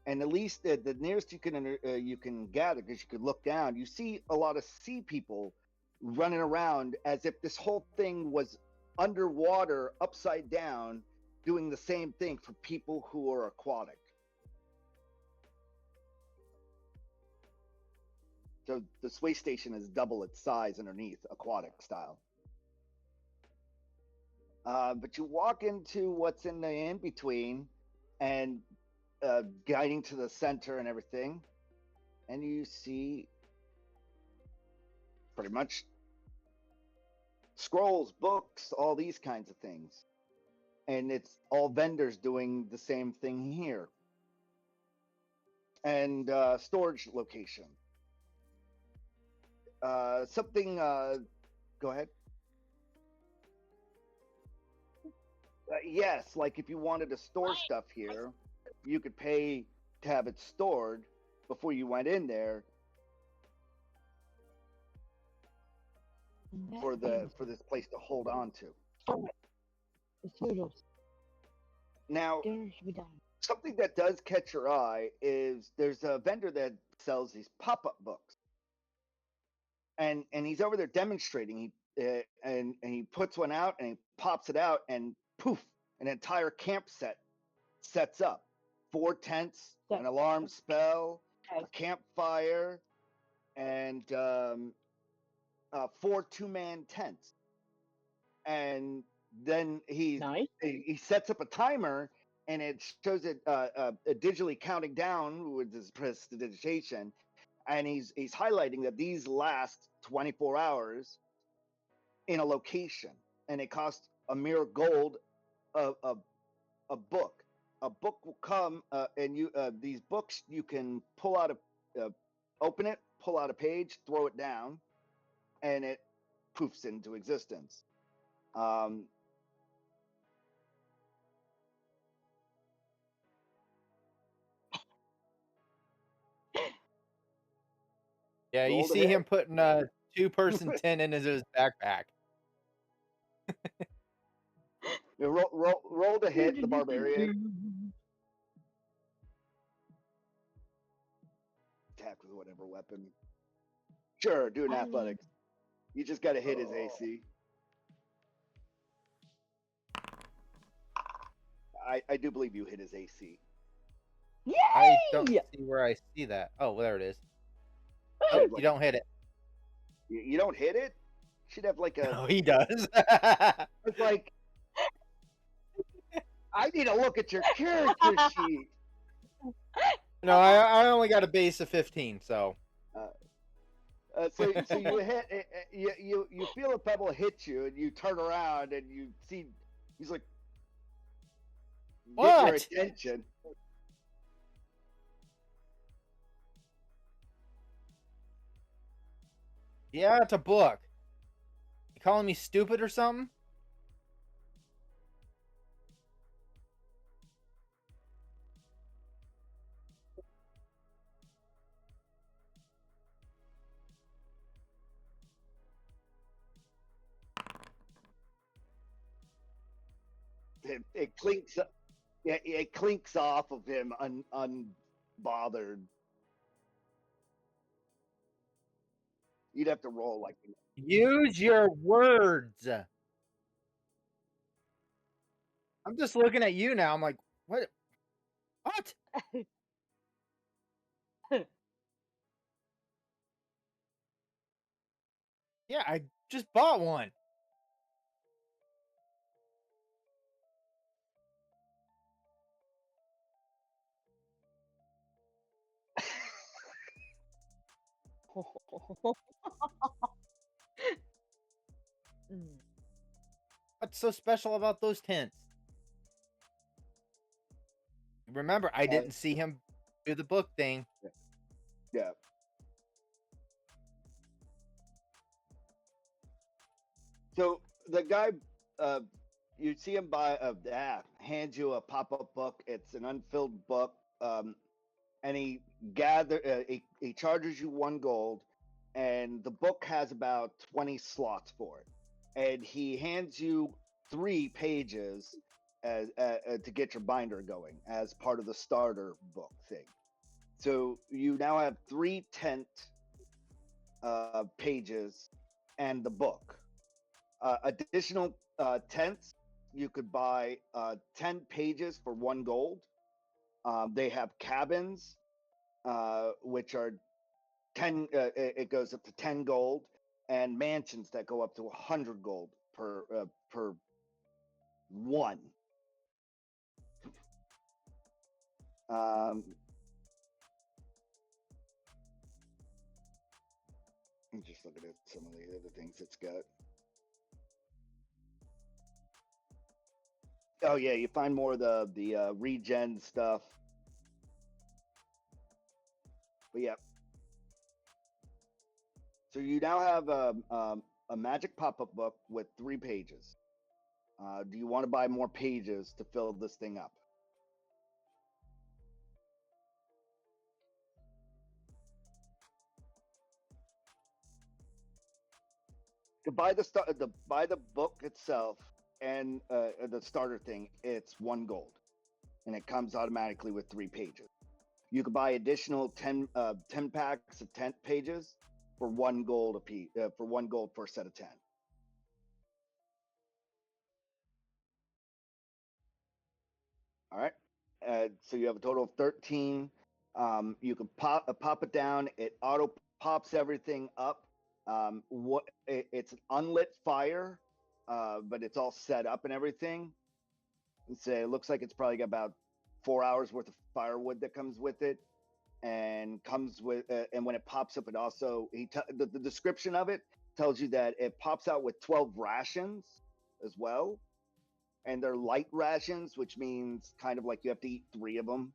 And at least the nearest you can gather, because you could look down, you see a lot of sea people running around as if this whole thing was underwater, upside down, doing the same thing for people who are aquatic. So the way station is double its size underneath, aquatic style. But you walk into what's in the in-between and guiding to the center and everything, and you see pretty much scrolls, books, all these kinds of things. And it's all vendors doing the same thing here. And storage location. Go ahead. Yes, like if you wanted to store stuff here, you could pay to have it stored before you went in there. for this place to hold on to. The noodles. Now, Dinner should be done. something that does catch your eye is there's a vendor that sells these pop-up books, and he's over there demonstrating. And he puts one out and he pops it out, and poof, an entire camp sets up. 4 tents, an alarm spell, a campfire, and 4 2-man tents. And then he sets up a timer, and it shows it digitally counting down with his prestidigitation, and he's highlighting that these last 24 hours in a location, and it costs a mere gold a book. A book will come, and you these books you can pull out open it, pull out a page, throw it down, and it poofs into existence. Yeah, you see him putting a 2-person tent in his backpack. Roll to hit the barbarian. Attack with whatever weapon. Sure, do an athletics. You just got to hit his AC. I do believe you hit his AC. Yay! I don't see where I see that. Oh, well, there it is. Oh, you don't hit it. You don't hit it? Should have like a. No, he does. It's like, I need to look at your character sheet. No, I only got a base of 15, so. So you hit you feel a pebble hit you, and you turn around and you see he's like, what? Get your attention. Yeah, it's a book. You calling me stupid or something? It clinks. Yeah, it clinks off of him unbothered. You'd have to roll like. Use your words. I'm just looking at you now. I'm like, what? What? Yeah, I just bought one. What's so special about those tents? Remember, I didn't see him do the book thing. Yeah. So the guy, you see him hands you a pop-up book. It's an unfilled book, and he charges you 1 gold, and the book has about 20 slots for it, and he hands you 3 pages as to get your binder going as part of the starter book thing. So you now have 3 tent pages and the book. Additional tents, you could buy 10 pages for 1 gold. They have cabins, which are 10. It goes up to 10 gold, and mansions that go up to 100 gold per 1. I'm just looking at some of the other things it's got. Oh yeah, you find more of the regen stuff. But yeah. So you now have a magic pop-up book with 3 pages. Do you want to buy more pages to fill this thing up? To buy the book itself and the starter thing, it's 1 gold, and it comes automatically with 3 pages. You could buy additional 10 packs of 10 pages for 1 gold a piece, for 1 gold for a set of 10. All right. So you have a total of 13. You can pop it down. It auto pops everything up. It's an unlit fire, but it's all set up and everything. So it looks like it's probably got about 4 hours worth of firewood that comes with it, and comes with. And when it pops up, it also the description of it tells you that it pops out with 12 rations as well. And they're light rations, which means kind of like you have to eat 3 of them.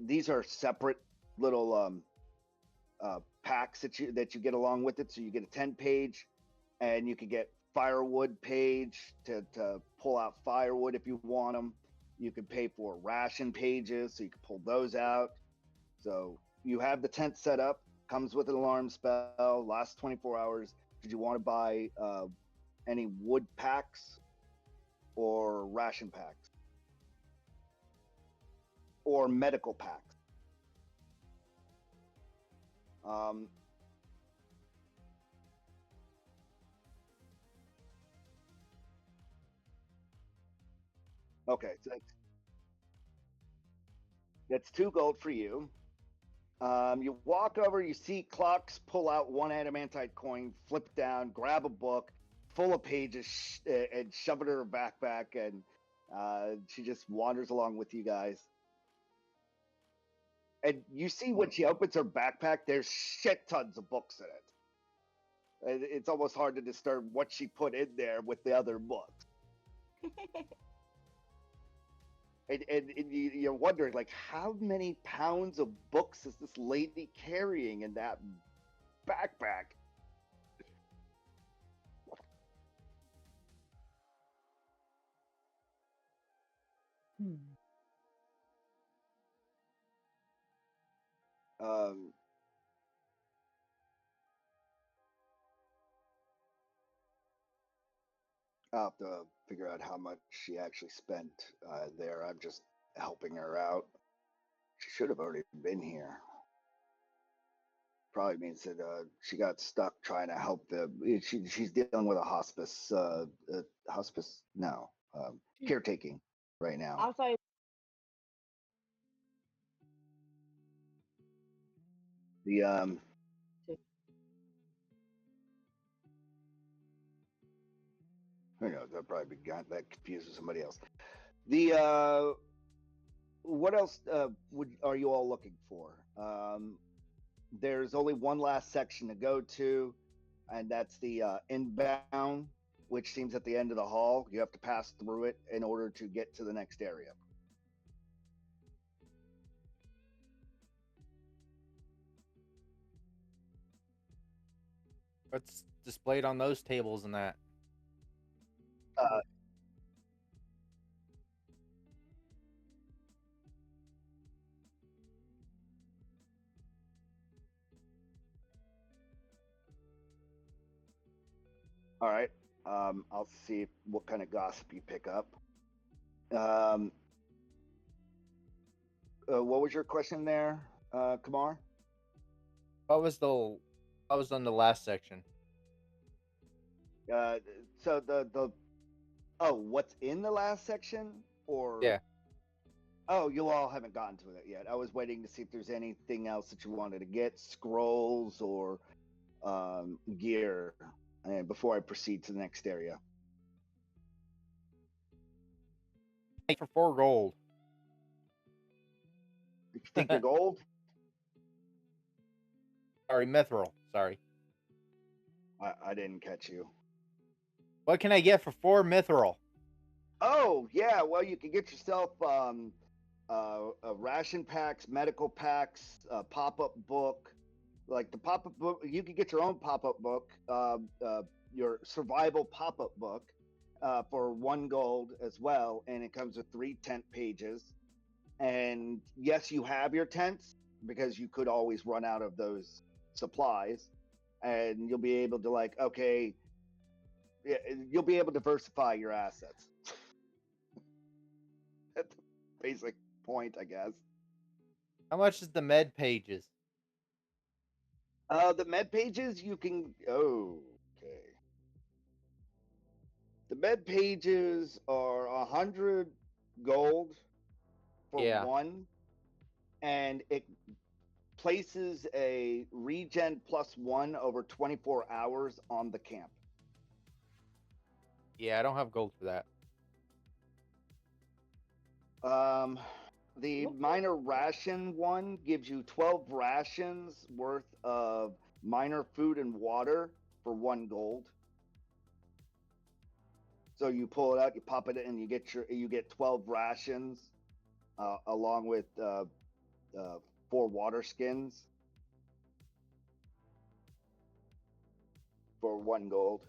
These are separate little packs that you get along with it. So you get a 10 page, and you can get firewood page to pull out firewood if you want them. You can pay for ration pages, so you can pull those out. So you have the tent set up, comes with an alarm spell, lasts 24 hours. Did you want to buy any wood packs or ration packs or medical packs? Okay, so that's 2 gold for you. You walk over, you see Clocks pull out 1 adamantite coin, flip it down, grab a book full of pages, and shove it in her backpack, and she just wanders along with you guys. And you see when she opens her backpack, there's shit tons of books in it. It's almost hard to discern what she put in there with the other books. And you're wondering, like, how many pounds of books is this lady carrying in that backpack? I'll have to figure out how much she actually spent there. I'm just helping her out. She should have already been here. Probably means that she got stuck trying to help she's dealing with a hospice caretaking right now. Outside. The who knows, that probably that confuses somebody else. The what else are you all looking for? There's only one last section to go to, and that's the inbound, which seems at the end of the hall. You have to pass through it in order to get to the next area. What's displayed on those tables and that? All right. I'll see what kind of gossip you pick up. What was your question there, Kamar? What was on the last section? So what's in the last section, or Yeah. Oh, you all haven't gotten to it yet. I was waiting to see if there's anything else that you wanted to get, scrolls or gear, before I proceed to the next area. For 4 gold. You think you're gold? Sorry, mithril. Sorry. I didn't catch you. What can I get for 4 mithril? Oh, yeah. Well, you can get yourself ration packs, medical packs, pop-up book. Like the pop-up book, you can get your own pop-up book, your survival pop-up book, for 1 gold as well, and it comes with 3 tent pages. And yes, you have your tents because you could always run out of those supplies. and you'll be able to like, okay, yeah, you'll be able to diversify your assets. That's the basic point, I guess. How much is the med pages? The med pages you can. Oh, okay. The med pages are 100 gold for Yeah. one, and it places a regen +1 over 24 hours on the camp. Yeah, I don't have gold for that. The minor ration one gives you 12 rations worth of minor food and water for 1 gold. So you pull it out, you pop it in, you get 12 rations, along with 4 water skins for 1 gold.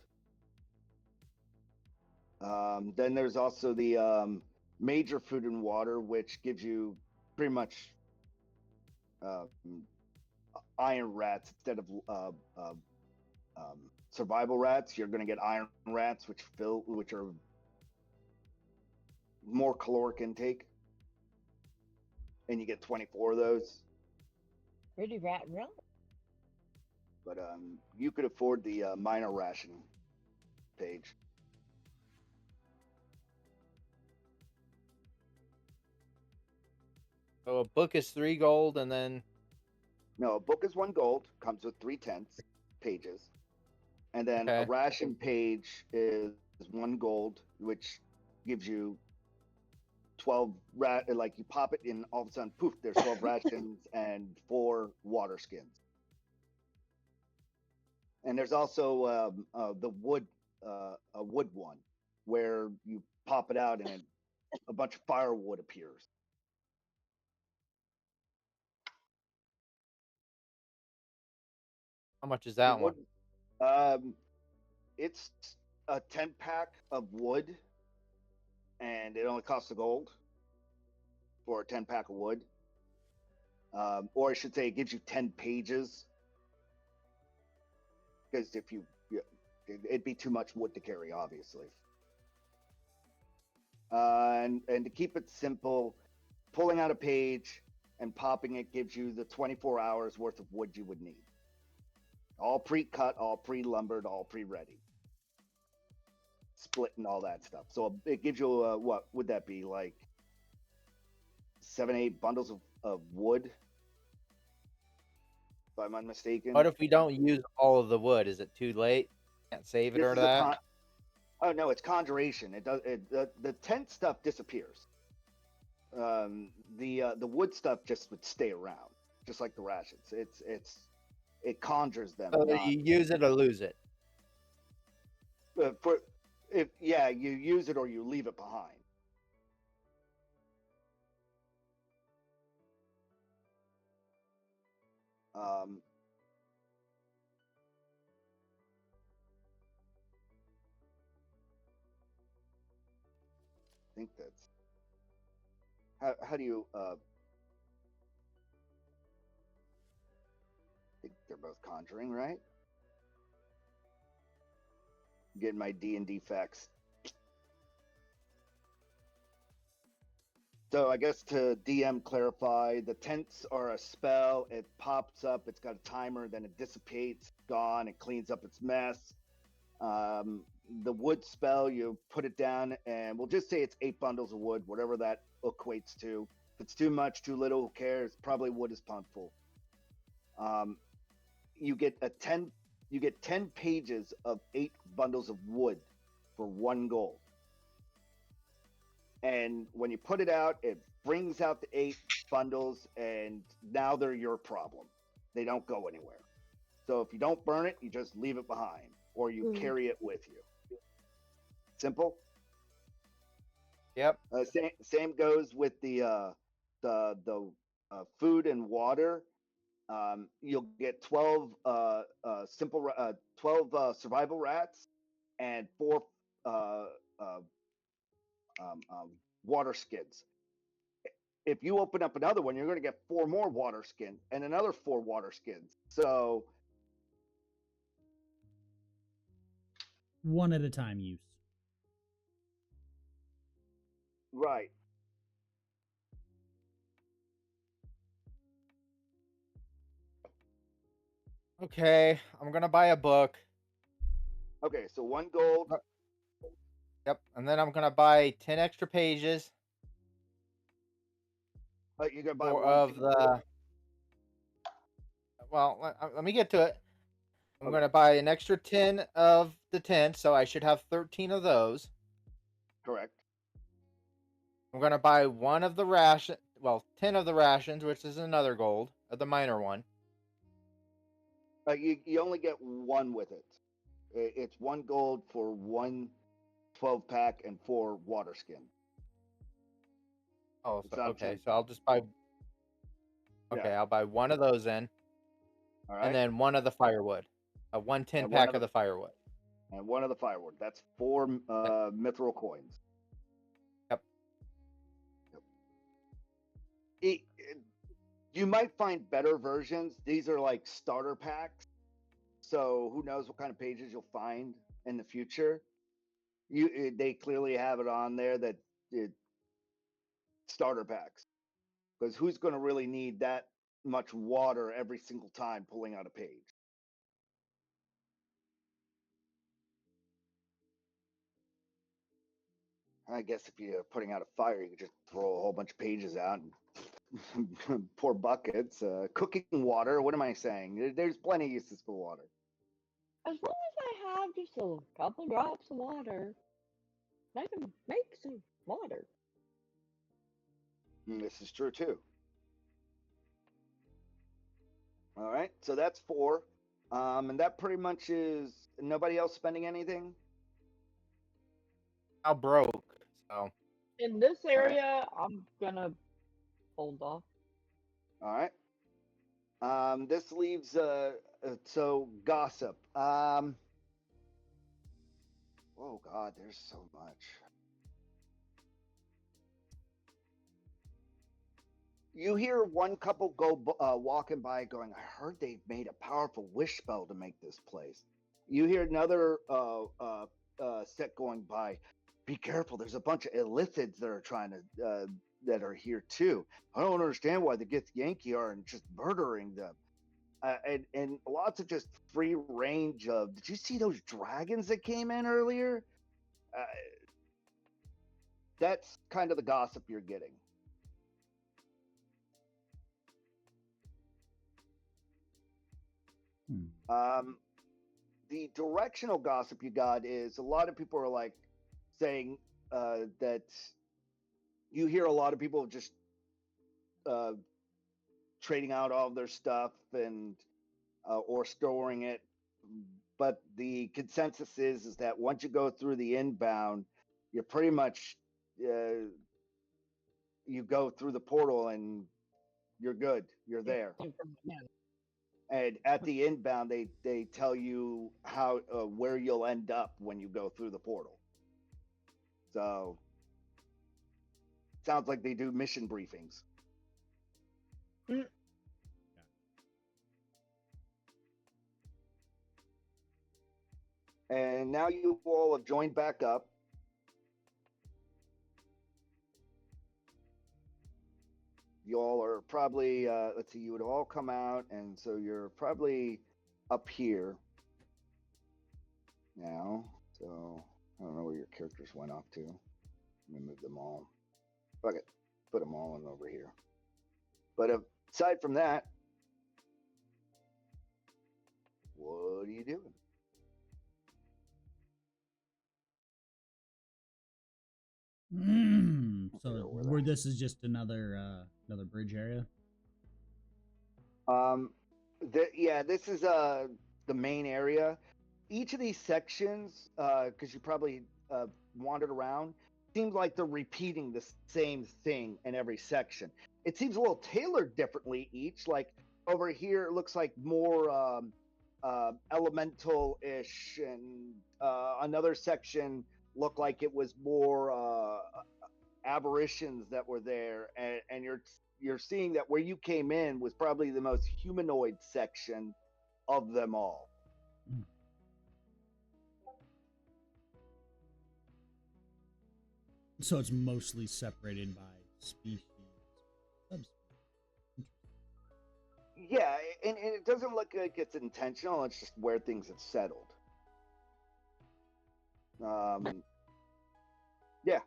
Then there's also the major food and water, which gives you pretty much iron rats instead of survival rats. You're going to get iron rats, which are more caloric intake, and you get 24 of those. Pretty rat really. But you could afford the minor ration page. So a book is 3 gold, and then No, a book is 1 gold, comes with 3/10 pages, and then a Okay. ration page is 1 gold, which gives you 12 like you pop it in, all of a sudden, poof, there's 12 rations and 4 water skins. And there's also the wood, a wood one, where you pop it out and a bunch of firewood appears. how much is that one? It's a 10-pack of wood, and it only costs a gold for a 10-pack of wood. Or I should say, it gives you 10 pages, because it'd be too much wood to carry, obviously. And to keep it simple, pulling out a page and popping it gives you the 24 hours worth of wood you would need. All pre-cut, all pre-lumbered, all pre-ready. Split and all that stuff. So it gives you, what would that be, like 7-8 bundles of wood, if I'm not mistaken. What if we don't use all of the wood? Is it too late? Can't save it This or is that? Oh no, it's conjuration. The tent stuff disappears. The wood stuff just would stay around, just like the rations. It conjures them. So Not, you use it or lose it. you use it or you leave it behind. I think that's how do you I think they're both conjuring, right? Getting my D&D facts. So I guess to DM clarify, the tents are a spell. It pops up, it's got a timer, then it dissipates, gone, it cleans up its mess. The wood spell, you put it down, and we'll just say it's 8 bundles of wood, whatever that equates to. If it's too much, too little, who cares? Probably wood is plentiful. You get 10 pages of 8 bundles of wood for 1 gold. And when you put it out, it brings out the 8 bundles, and now they're your problem. They don't go anywhere. So if you don't burn it, you just leave it behind, or you carry it with you. Simple. Yep. Same goes with the food and water. You'll get 12 12 survival rats and 4 water skins. If you open up another one, you're going to get 4 more water skins and another 4 water skins. So one at a time use. Right. Okay, I'm gonna buy a book. Okay, so 1 gold. Yep, and then I'm gonna buy 10 extra pages You're gonna buy for one of piece. the. Well, let me get to it. I'm Okay. gonna buy an extra 10 of the 10, so I should have 13 of those. Correct. I'm gonna buy one of the 10 of the rations, which is another gold, of the minor one. You only get 1 with it. It's 1 gold for 1 12-pack and 4 water skin. Oh, It's so, not a okay, 10. so I'll just buy. Okay, Yeah. I'll buy one of those in, All right. and then one of the firewood, a 110 And one pack of the firewood. And 1 of the firewood. That's 4 mithril coins. Yep. You might find better versions. These are like starter packs. So who knows what kind of pages you'll find in the future. They clearly have it on there that starter packs. Because who's going to really need that much water every single time pulling out a page? I guess if you're putting out a fire, you could just throw a whole bunch of pages out and pour buckets. Cooking water, what am I saying? There's plenty of uses for water. As long as I have just a couple drops of water, I can make some water. And this is true too. All right, so that's 4. And that pretty much is nobody else spending anything? I'm broke, so. In this area, I'm gonna hold off. All right. This leaves so gossip. Oh God, there's so much. You hear one couple go walking by, going, "I heard they've made a powerful wish spell to make this place." You hear another set going by. Be careful! There's a bunch of illithids that are trying to that are here too. I don't understand why the Gith Yankee aren't just murdering them. And lots of just free range of. Did you see those dragons that came in earlier? That's kind of the gossip you're getting. The directional gossip you got is a lot of people are like saying that you hear a lot of people just trading out all their stuff and or storing it, but the consensus is that once you go through the inbound, you're pretty much you go through the portal and you're good. You're there. And at the inbound, they tell you how where you'll end up when you go through the portal. So sounds like they do mission briefings. Mm. And now you all have joined back up. You all are probably let's see, you would all come out, and so you're probably up here now. So I don't know where your characters went off to. Let me move them all. Fuck it, put them all in over here. But aside from that, what are you doing? So where this is just another bridge area. Yeah, this is the main area. Each of these sections, because you probably wandered around, seems like they're repeating the same thing in every section. It seems a little tailored differently each. Like over here, it looks like more elemental-ish, and another section looked like it was more aberrations that were there, and you're seeing that where you came in was probably the most humanoid section of them all. So it's mostly separated by species, subspecies. Yeah, and it doesn't look like it's intentional. It's just where things have settled. Yeah.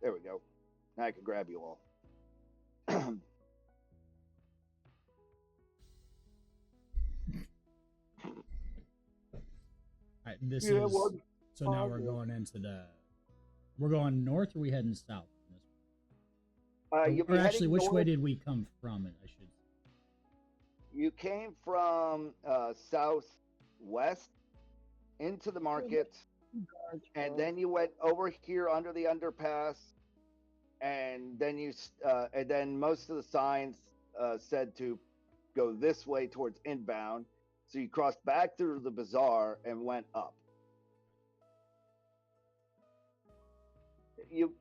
There we go. Now I can grab you all. All right, this Yeah, is well, so now we're going into the. We're going north, or are we heading south? you'll be Or actually, heading which way north. did we come from? I should. You came from southwest into the market, and then you went over here under the underpass, and then most of the signs said to go this way towards inbound. So you crossed back through the bazaar and went up. You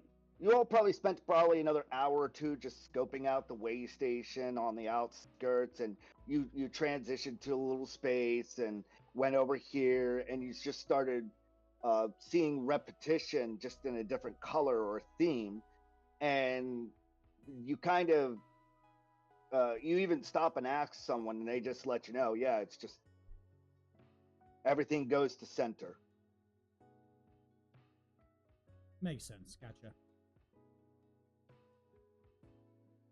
all probably spent another hour or two just scoping out the way station on the outskirts, and you transitioned to a little space and went over here, and you just started seeing repetition just in a different color or theme, and you kind of you even stop and ask someone, and they just let you know, yeah, it's just everything goes to center. Makes sense. Gotcha.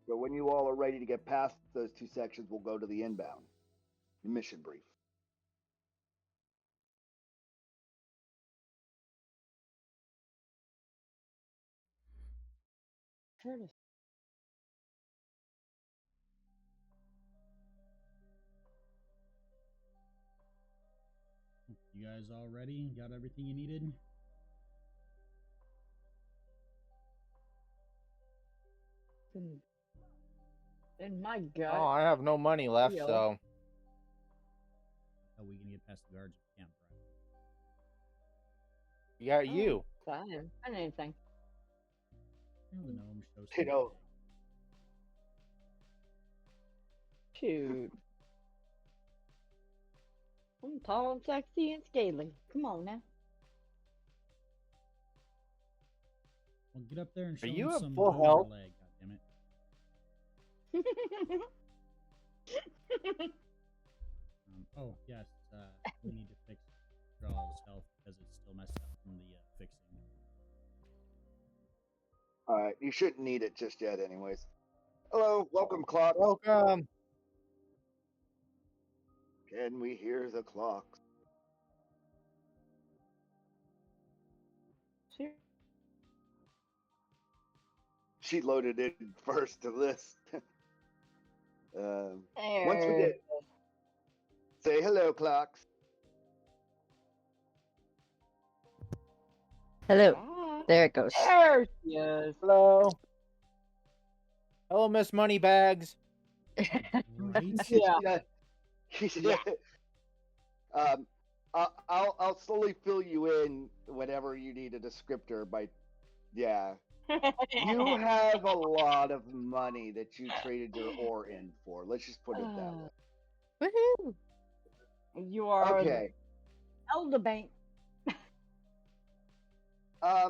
So when you all are ready to get past those two sections, we'll go to the inbound, the mission brief. You guys all ready? Got everything you needed? In my gut. Oh, I have no money left, Teal. so How are we gonna get past the guards if we can't drive? you got you. Fine. Not anything. The gnome shows. You know, Shoot. I'm tall and sexy and scaly. Come on now. Well, get up there and show you him at some full booty health? leg, goddammit. Oh, yes, we need to fix Draw's health because it's still messed up from the fixing. all right, you shouldn't need it just yet, anyways. Hello, welcome, clock. Welcome. Can we hear the clocks? She loaded it first to this. Once we get, say hello, clocks. Hello. Ah, There it goes. there she is. Hello. Hello, Miss Moneybags. Right? Yeah. Yeah. I'll slowly fill you in whenever you need a descriptor. Yeah. You have a lot of money that you traded your ore in for. Let's just put it that way. Woohoo! You are Okay. Elder Bank. I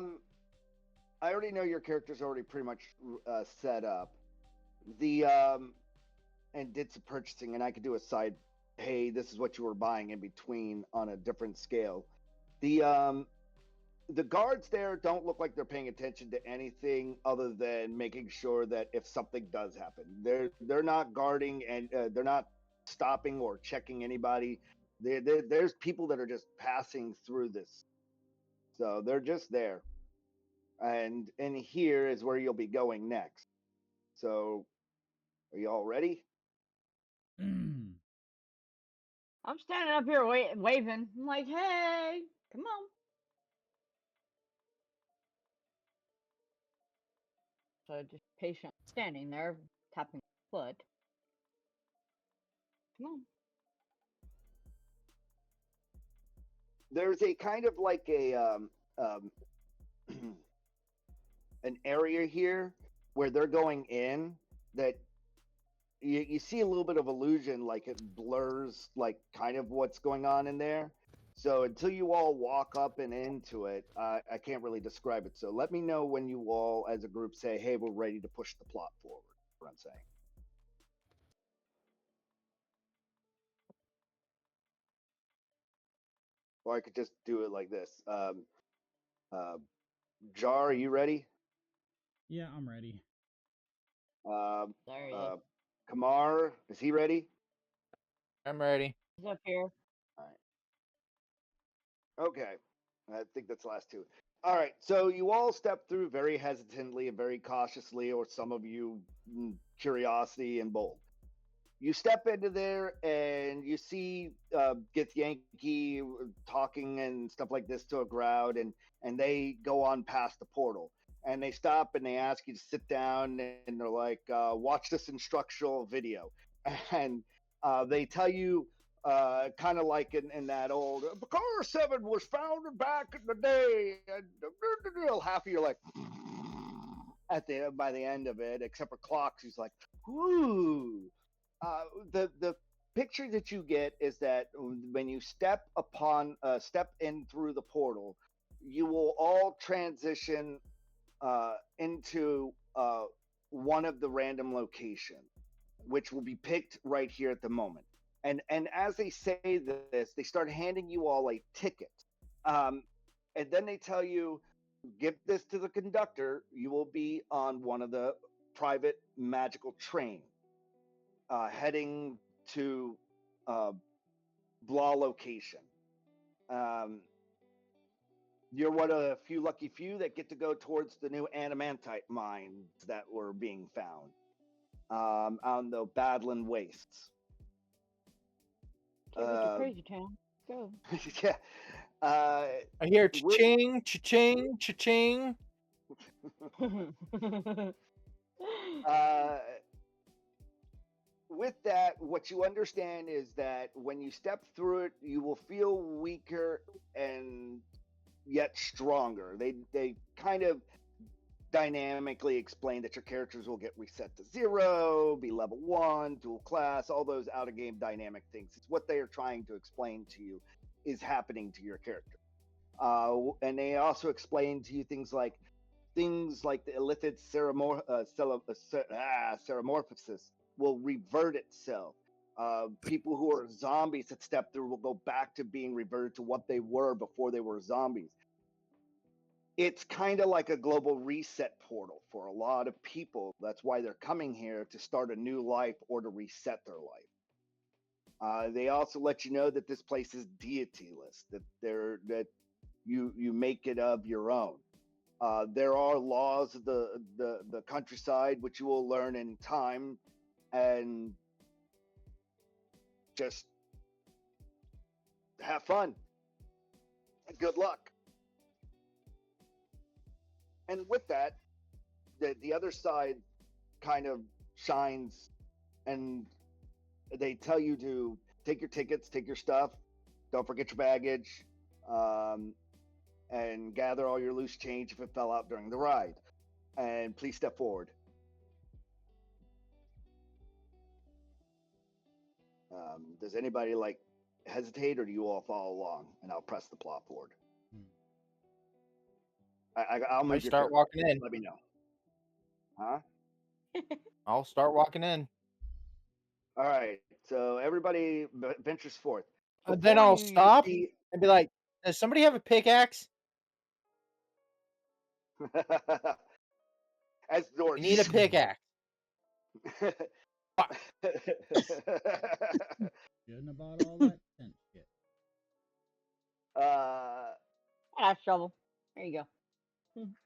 already know your character's already pretty much set up. And did some purchasing, and I could do a side. Hey, this is what you were buying in between on a different scale. The guards there don't look like they're paying attention to anything other than making sure that if something does happen, they're not guarding, and they're not stopping or checking anybody. There's people that are just passing through this, so they're just there. And here is where you'll be going next. So, are you all ready? I'm standing up here waving. I'm like, hey, come on. So just patient standing there, tapping my foot. Come on. There's a kind of like an area here where they're going in that you see a little bit of illusion, like it blurs like kind of what's going on in there. So until you all walk up and into it, I can't really describe it. So let me know when you all as a group say, hey, we're ready to push the plot forward. What I'm saying. Or I could just do it like this. Jar, are you ready? Yeah, I'm ready. There he is. Kamar, is he ready? I'm ready. He's up here. All right. Okay. I think that's the last two. All right. So you all step through very hesitantly and very cautiously, or some of you curiosity and bold. You step into there and you see Githyanki talking and stuff like this to a crowd, and they go on past the portal. And they stop and they ask you to sit down, and they're like, watch this instructional video. And they tell you, kind of like in that old Brakara-7 was founded back in the day. And half of you are like, by the end of it, except for Clocks, who's like, ooh. The picture that you get is that when you step in through the portal, you will all transition into one of the random locations, which will be picked right here at the moment. And as they say this, they start handing you all a ticket, and then they tell you, give this to the conductor. You will be on one of the private magical trains. Heading to Blah location. You're one of the few lucky few that get to go towards the new adamantite mines that were being found on the Badland Wastes. Take it to Crazy Town. Go. Yeah. I hear cha-ching, cha-ching, cha-ching. With that, what you understand is that when you step through it, you will feel weaker and yet stronger. They kind of dynamically explain that your characters will get reset to 0, be level 1, dual class, all those out of game dynamic things. It's what they are trying to explain to you is happening to your character. And they also explain to you things like the illithid ceramorphosis will revert itself. People who are zombies that step through will go back to being reverted to what they were before they were zombies. It's kind of like a global reset portal for a lot of people. That's why they're coming here, to start a new life or to reset their life. They also let you know that this place is deity-less, that you make it of your own. There are laws of the countryside, which you will learn in time, and just have fun. Good luck. And with that, the other side kind of shines, and they tell you to take your tickets, take your stuff, don't forget your baggage, and gather all your loose change if it fell out during the ride. And please step forward. Does anybody hesitate, or do you all follow along? And I'll press the plot forward. I'll move. I start walking in. Let me know. Huh? I'll start walking in. All right. So everybody ventures forth. Then I'll stop and be like, does somebody have a pickaxe? As the door. We need a pickaxe. Shouldn't have bought all that tent shit. I shovel. There you go.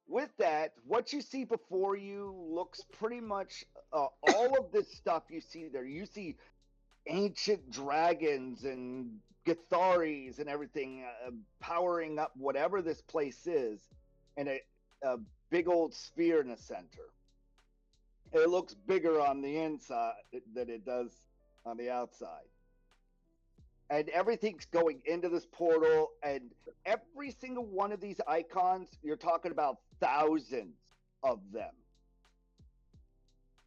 With that, what you see before you looks pretty much all of this stuff you see there. You see ancient dragons and Githaris and everything powering up whatever this place is, and a big old sphere in the center. It looks bigger on the inside than it does on the outside. And everything's going into this portal, and every single one of these icons, you're talking about thousands of them.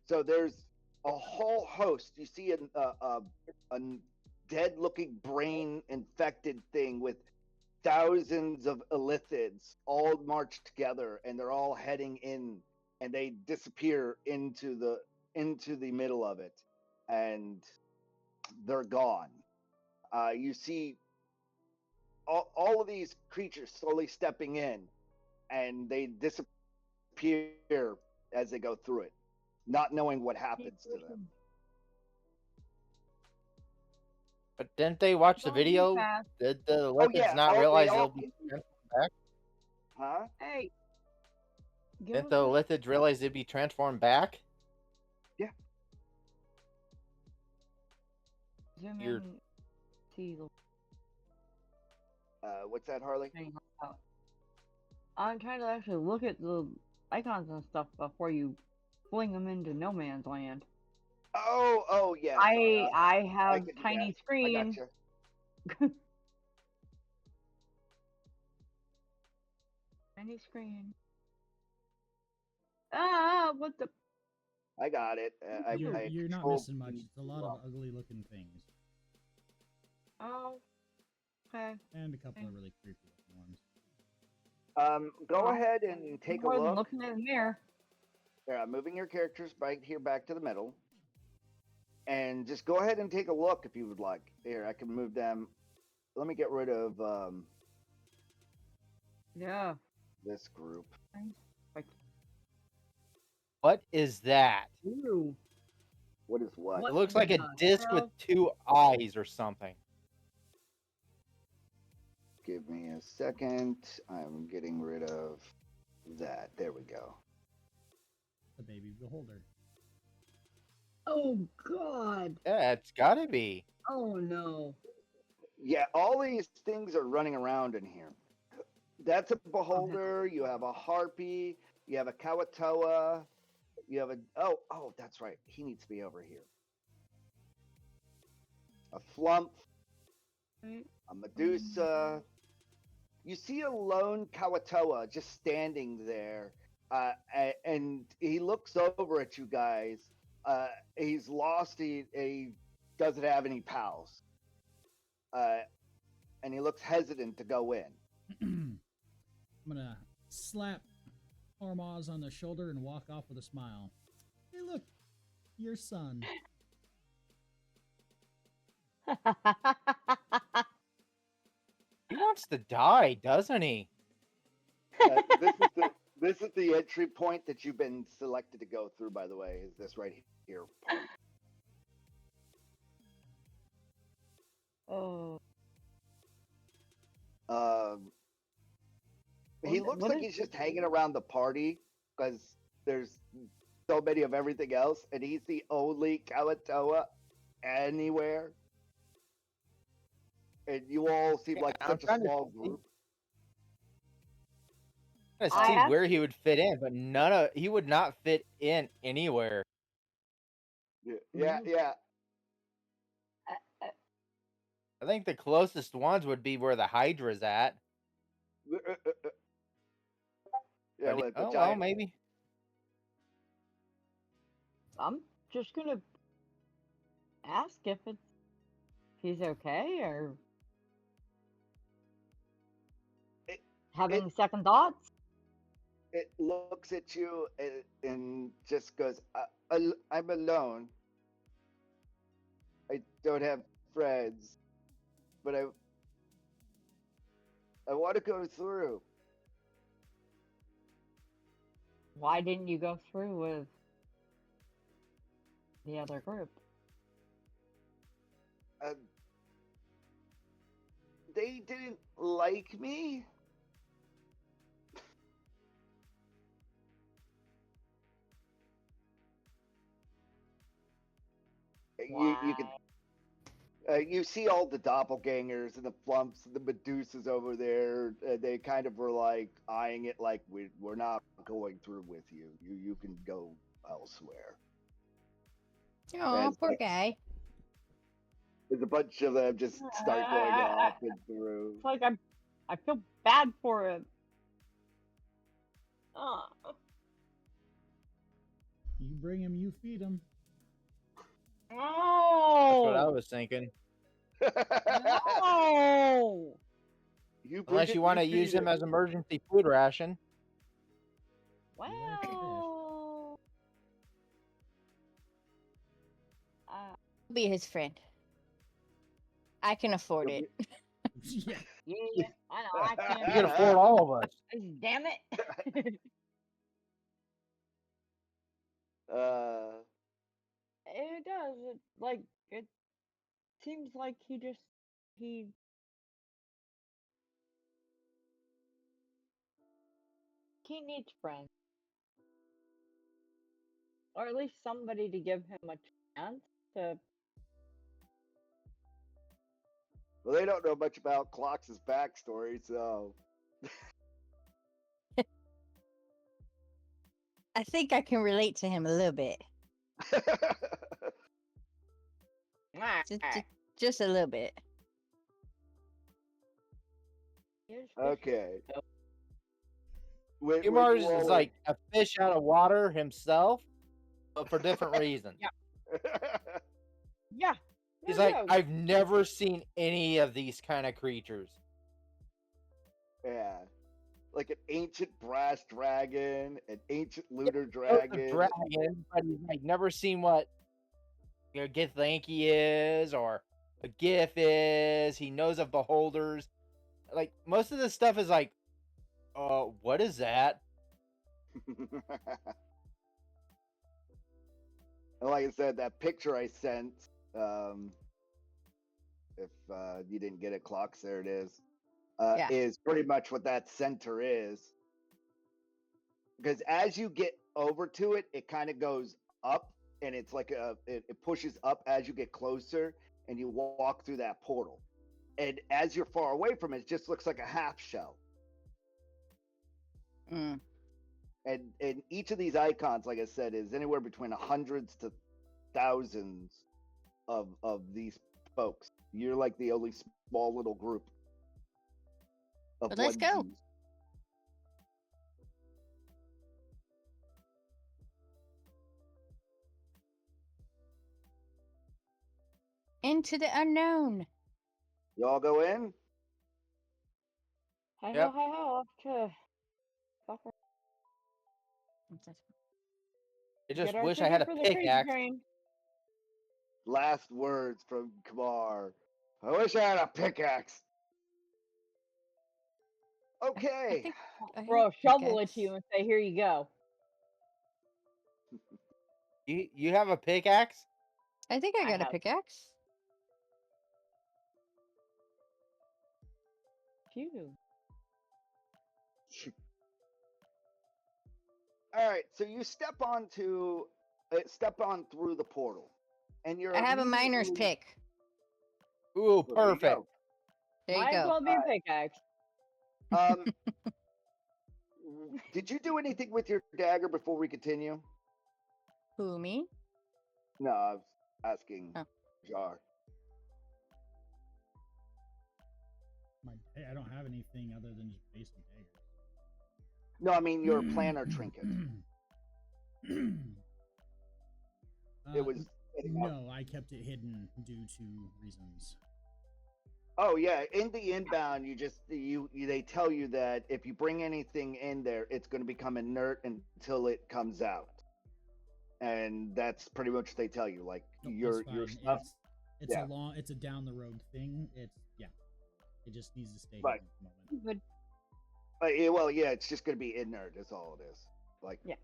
So there's a whole host. You see a dead-looking brain-infected thing with thousands of illithids all marched together, and they're all heading in, and they disappear into the middle of it, and they're gone. You see all of these creatures slowly stepping in, and they disappear as they go through it, not knowing what happens to them. But didn't they watch the Don't be video? fast. Did the Oh lipids yeah, not they realize all they'll be transformed back? huh? Hey. Give Didn't us the a- lithids realize they'd be transformed back? Zoom You're- in. See the What's that, Harley? thing out. I'm trying to actually look at the icons and stuff before you fling them into no man's land. Oh yeah. Sorry, I have could do tiny that. I screen. gotcha. Tiny screen. Ah, what the? I got it. You're not controlled missing much. these It's a lot wrong. of ugly looking things. Oh. Okay. And a couple of really creepy looking ones. Go Oh. ahead and take a More than look. looking in the mirror. Yeah, moving your characters right here back to the middle, and just go ahead and take a look if you would like. Here, I can move them. Let me get rid of Yeah. this group. Like, What is that? ooh. What is what? It looks like a the disc with hell? 2 eyes or something. Give me a second. I'm getting rid of that. There we go. The baby beholder. Oh God. Yeah, it's gotta be. Oh no. Yeah, all these things are running around in here. That's a beholder. You have a harpy. You have a Kuo-toa. You have a oh, that's right. He needs to be over here. A flump. Right. A Medusa. You see a lone Kuo-toa just standing there, and he looks over at you guys. He's lost. He doesn't have any pals, and he looks hesitant to go in. I'm gonna slap Ormaz on the shoulder and walk off with a smile. Hey, look, your son. He wants to die, doesn't he? This is the entry point that you've been selected to go through. By the way, is this right here? Oh. He looks like he's just hanging around the party because there's so many of everything else, and he's the only Kuo-toa anywhere. And you all seem like I'm such a trying to small see. group. I'm I trying to see have- where he would fit in, but he would not fit in anywhere. Yeah. I think the closest ones would be where the Hydra's at. Yeah, But like the well, giant. maybe. I'm just gonna ask if he's okay or having second thoughts. It looks at you and just goes, I'm alone. I don't have friends, but I want to go through. Why didn't you go through with the other group? They didn't like me. You can you see all the doppelgangers and the flumps and the Medusas over there. They kind of were like eyeing it like we're not going through with you. You can go elsewhere. Oh, poor guy. There's a bunch of them just start going off and through. It's like I feel bad for him. Oh. You bring him, you feed him. That's what I No! was thinking. No! You bring Unless it, you want to feed use him it. as emergency food ration. Well, Be his friend. I can afford You'll it. Yeah. yeah, I know, I can't. You can afford all of us. Damn it! It does. It seems like he needs friends, or at least somebody to give him a chance to. Well, they don't know much about Clox's backstory, so. I think I can relate to him a little bit. Just a little bit. Okay. When Mars you all is are- like a fish out of water himself, but for different reasons. Yeah. He's no like, joke. I've never seen any of these kind of creatures. Yeah. Like an ancient brass dragon, an ancient looter Knows dragon. the dragon, but he's like never seen what a Githyanki is or a Gith is. He knows of beholders. Like most of this stuff is like, what is that? And like I said, that picture I sent, if you didn't get it, Clocks, there it is, Yeah. is pretty much what that center is. Because as you get over to it, it kind of goes up, and it's like it pushes up as you get closer, and you walk through that portal. And as you're far away from it, it just looks like a half shell. Mm. And each of these icons, like I said, is anywhere between hundreds to thousands of these folks. You're like the only small little group of But let's go. onesies. Into the unknown. Y'all go in? Hi Yep. ho, off to Copper. I just Get our wish I had ticket a for the crazy pickaxe. train. Last words from Kamar. I wish I had a pickaxe. Okay. Throw a shovel at you and say, "Here you go." You have a pickaxe? I think I got a have- pickaxe. Phew. All right, so you step on through the portal, and you're. I have a miner's immediately- pick. Ooh, Well, there you perfect. go. There you Might as go. well be a pickaxe. Did you do anything with your dagger before we continue? Who, me? No, I was asking Oh. Jar. I don't have anything other than just basic dagger. No, I mean your planar trinket. It was. No, I kept it hidden due to reasons. Oh yeah, in the inbound, they tell you that if you bring anything in there, it's going to become inert until it comes out, and that's pretty much what they tell you. Like Nope, your that's fine. stuff. It's yeah. it's a down the road thing. It just needs to stay Right. hidden at the moment. Well, yeah, it's just going to be inert. That's all it is. Like, Yeah.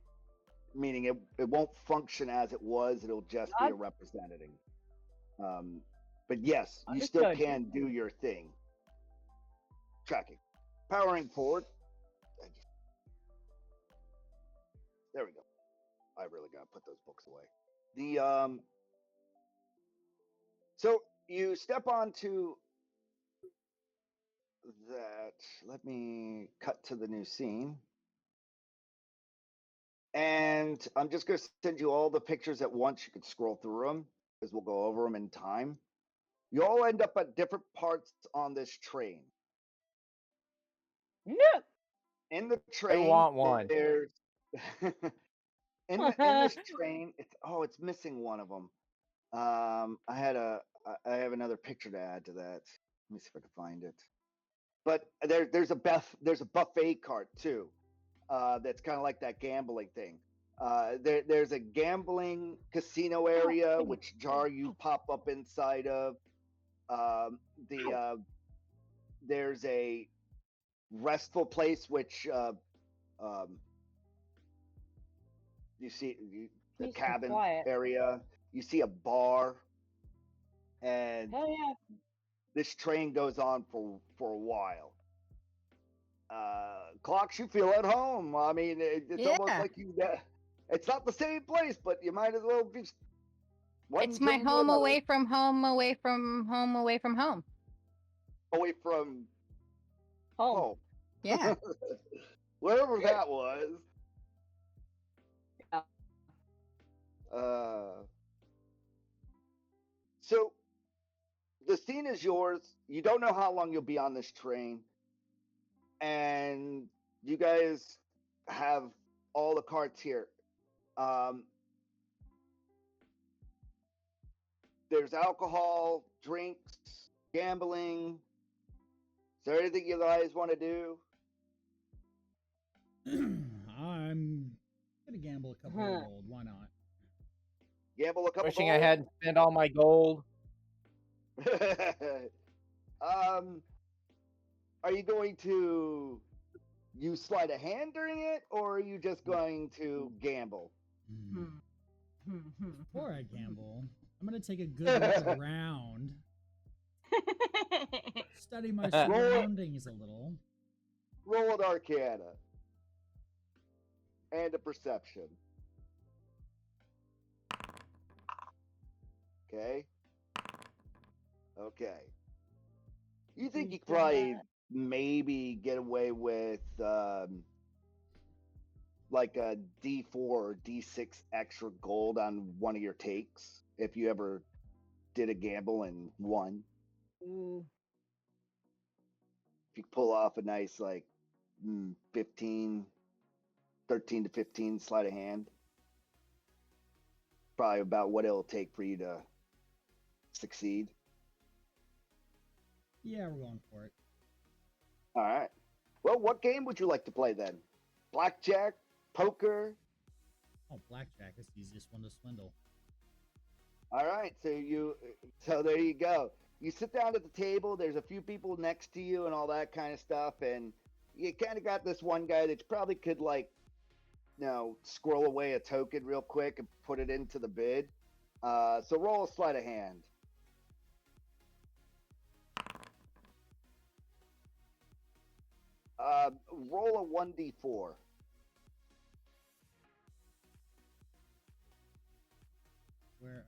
Meaning it won't function as it was. It'll just be a representative. But yes, you still Understood. can do your thing. Tracking, powering forward. There we go. I really gotta put those books away. So you step onto that. Let me cut to the new scene. And I'm just going to send you all the pictures at once. You can scroll through them because we'll go over them in time. You all end up at different parts on this train. No. In the train, want one. There's in this train. It's missing one of them. I have another picture to add to that. Let me see if I can find it. But there's a buffet cart too. That's kind of like that gambling thing. There's a gambling casino area which jar you pop up inside of. Um, there's a restful place which um, you see the Peace and cabin quiet. area. You see a bar, and Hell yeah. this train goes on for a while. Clocks, you feel at home. I mean, it's almost Yeah. like it's not the same place, but you might as well be. It's my home away from home, away from home, away from home. Away from Home. home. Yeah. Wherever that was. Yeah. So the scene is yours. You don't know how long you'll be on this train, and you guys have all the carts here. There's alcohol, drinks, gambling. Is there anything you guys want to do? I'm gonna gamble a couple of gold. Why not? Gamble a couple. Wishing I hadn't spent all my gold. Are you going to use sleight of hand during it, or are you just going to gamble? Before I gamble, I'm gonna take a good look around, study my surroundings a little. Roll an Arcana and a Perception. Okay. Okay. You think you could probably maybe get away with like a D4 or D6 extra gold on one of your takes if you ever did a gamble and won. Ooh. If you pull off a nice like 13 to 15 sleight of hand, probably about what it'll take for you to succeed. Yeah, we're going for it. All right. Well, what game would you like to play then? Blackjack, poker? Oh, blackjack is the easiest one to swindle. All right. So there you go. You sit down at the table. There's a few people next to you and all that kind of stuff, and you kind of got this one guy that you probably could scroll away a token real quick and put it into the bid. So roll a sleight of hand. Roll a 1d4. Where?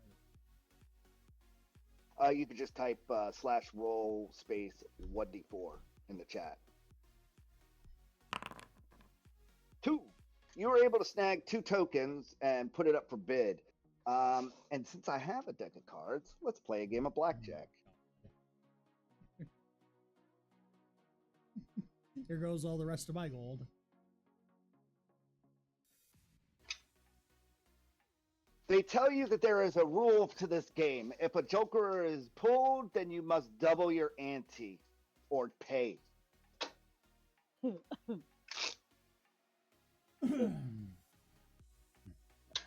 You could just type /roll space 1d4 in the chat. 2. You were able to snag 2 tokens and put it up for bid. And since I have a deck of cards, let's play a game of blackjack. Here goes all the rest of my gold. They tell you that there is a rule to this game. If a joker is pulled, then you must double your ante or pay. All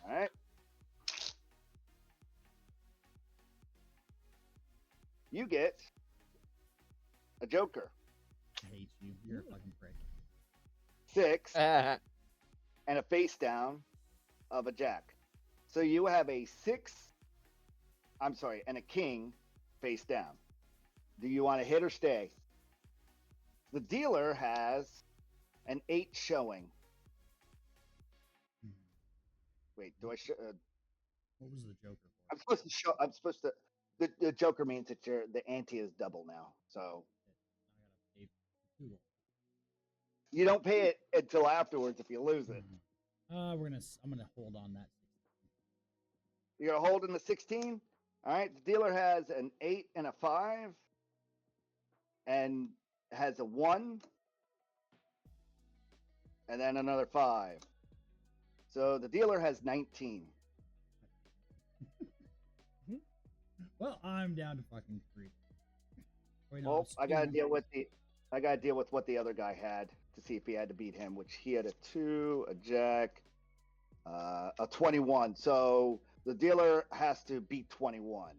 right. You get a joker. I hate you. You're a fucking prick. 6 and a face down of a jack. So you have a 6, and a king face down. Do you want to hit or stay? The dealer has an 8 showing. Wait, do I show? What was the Joker for? I'm supposed to show. The Joker means that the ante is double now. So I gotta pay 2 gold. you don't pay it until afterwards if you lose it. I'm gonna hold on that. You're holding the 16. All right. The dealer has an 8 and a 5, and has a 1, and then another 5. So the dealer has 19. Well, I'm down to fucking 3. Wait, no, Well, it's I gotta 2. deal with what the other guy had to see if he had to beat him, which he had a 2, a jack, a 21. So the dealer has to beat 21,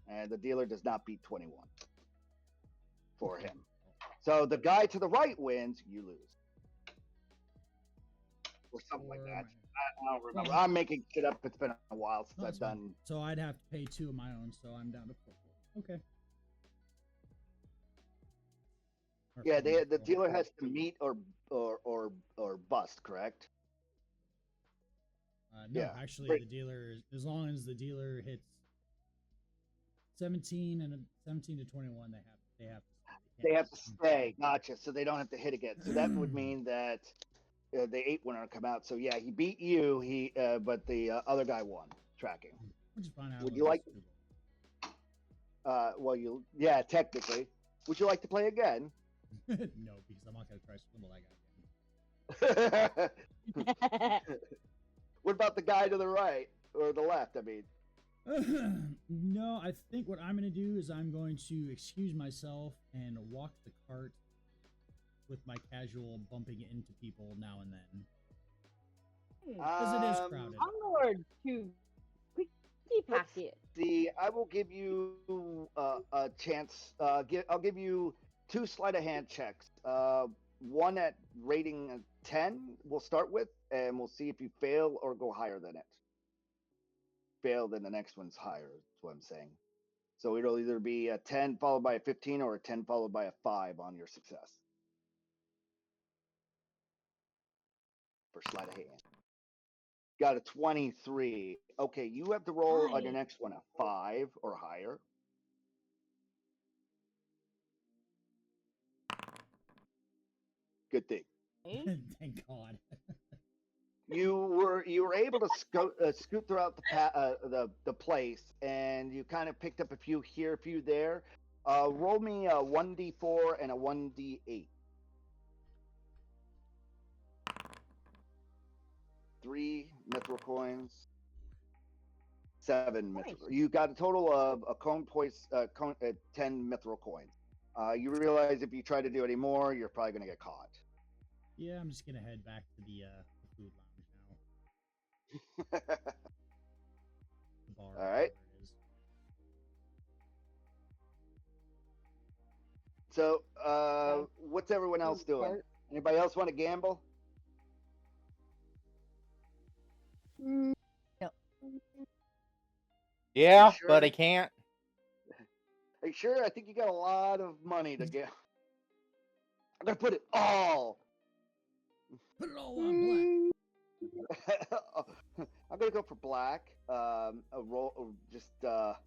and the dealer does not beat 21 for him. So the guy to the right wins, you lose, or something like that. I don't remember. Well, I'm making shit up. It's been a while since No, I've it's fine. done. So I'd have to pay 2 of my own, so I'm down to 4. Okay. Or Yeah, 4. the dealer has to meet or bust, correct? No, yeah. actually, Great. the dealer, as long as the dealer hits 17 and 17 to 21, they have to stay. They have to stay. Gotcha. So they don't have to hit again. So that would mean that the 8 winner come out. So yeah, he beat you. But the other guy won. Tracking. Which is fine. Would you like? Yeah, technically. Would you like to play again? No, because I'm not gonna try swindle that guy again. What about the guy to the right or the left? I mean. No, I think what I'm going to do is I'm going to excuse myself and walk the cart with my casual bumping into people now and then. Because it is crowded. Onward to Quickie Pocket. See, I will give you a chance. I'll give you 2 sleight of hand checks. One at rating 10 we'll start with, and we'll see if you fail or go higher than it. Fail, then the next one's higher. That's what I'm saying. So it'll either be a 10 followed by a 15 or a 10 followed by a 5 on your success. For sleight of hand. Got a 23. Okay, you have to roll on your next one a 5 or higher. Good thing. Thank God. You were able to scoot throughout the place, and you kind of picked up a few here, a few there. Roll me a 1d4 and a 1d8. 3 mithril coins. 7 mithril. You got a total of a 10 mithril coins. You realize if you try to do any more, you're probably going to get caught. Yeah, I'm just gonna head back to the food lounge now. The bar. All right. It is. So, what's everyone else doing? Anybody else want to gamble? No. Yeah, Sure? but I can't. Are you sure? I think you got a lot of money to get. I'm gonna put it all. Put it all on black. I'm gonna go for black. A roll, just it's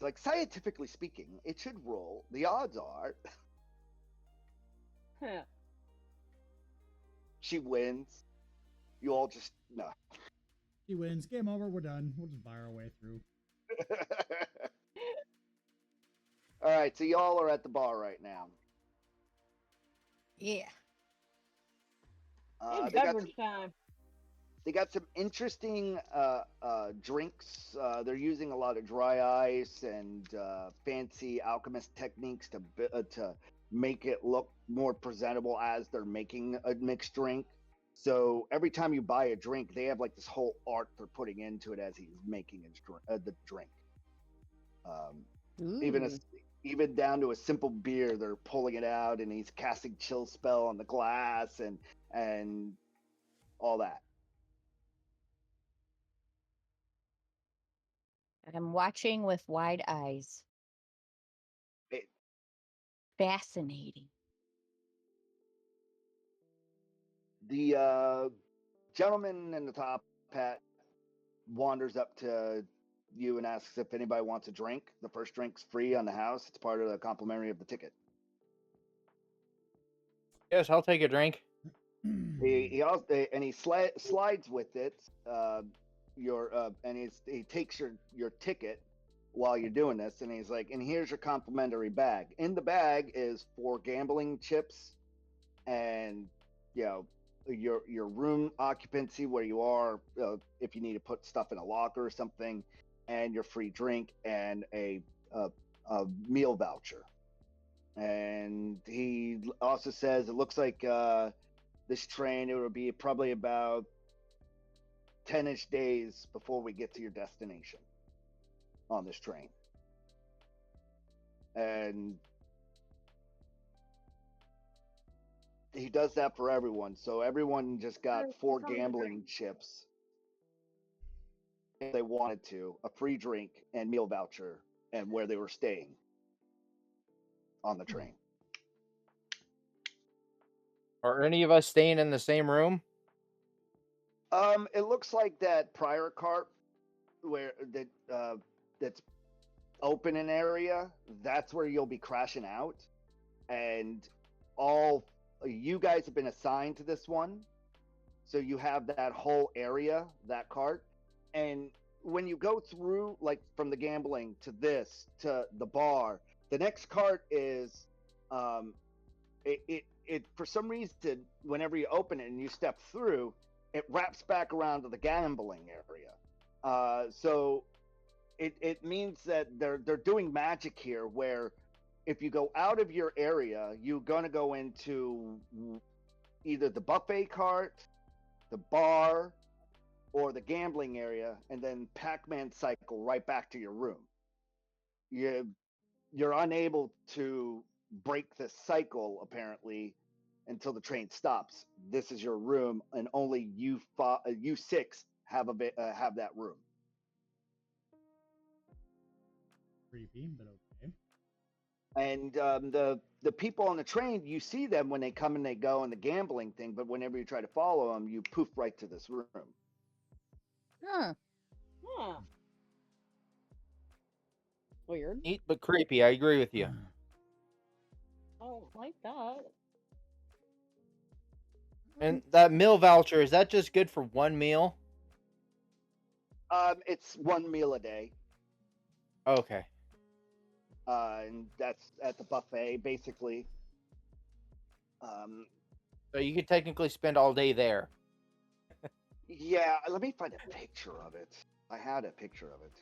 like scientifically speaking, it should roll. The odds are she wins. You all just no. She wins. Game over. We're done. We'll just buy our way through. All right, so y'all are at the bar right now. Yeah. It's beverage time. They got some interesting drinks. They're using a lot of dry ice and fancy alchemist techniques to make it look more presentable as they're making a mixed drink. So every time you buy a drink, they have like this whole art they're putting into it as he's making the drink. Even down to a simple beer, they're pulling it out, and he's casting chill spell on the glass and all that. I'm watching with wide eyes. It- Fascinating. The gentleman in the top hat wanders up to you and asks if anybody wants a drink. The first drink's free on the house. It's part of the complimentary of the ticket. Yes, I'll take a drink. He slides with it. He takes your ticket while you're doing this, and he's like, and here's your complimentary bag. In the bag is 4 gambling chips, and your room occupancy where you are, if you need to put stuff in a locker or something, and your free drink and a meal voucher. And he also says it looks like this train, it will be probably about 10-ish days before we get to your destination on this train. And he does that for everyone. So everyone just got 4 gambling chips if they wanted to, a free drink and meal voucher, and where they were staying on the train. Are any of us staying in the same room? It looks like that prior cart where that's open an area, that's where you'll be crashing out. And all you guys have been assigned to this one. So you have that whole area, that cart. And when you go through, like from the gambling to this, to the bar, the next cart is, it for some reason, whenever you open it and you step through, it wraps back around to the gambling area. So it means that they're doing magic here, where if you go out of your area, you're gonna go into either the buffet cart, the bar, or the gambling area, and then Pac-Man cycle right back to your room. You're unable to break this cycle apparently until the train stops. This is your room, and only you 6 have have that room. Creepy, but okay. And the people on the train, you see them when they come and they go in the gambling thing, but whenever you try to follow them, you poof right to this room. Huh. Huh. Weird. Neat but creepy. I agree with you. I don't like that. And that meal voucher, is that just good for one meal? It's 1 meal a day. Okay. And that's at the buffet, basically. So you could technically spend all day there. Yeah, let me find a picture of it. I had a picture of it.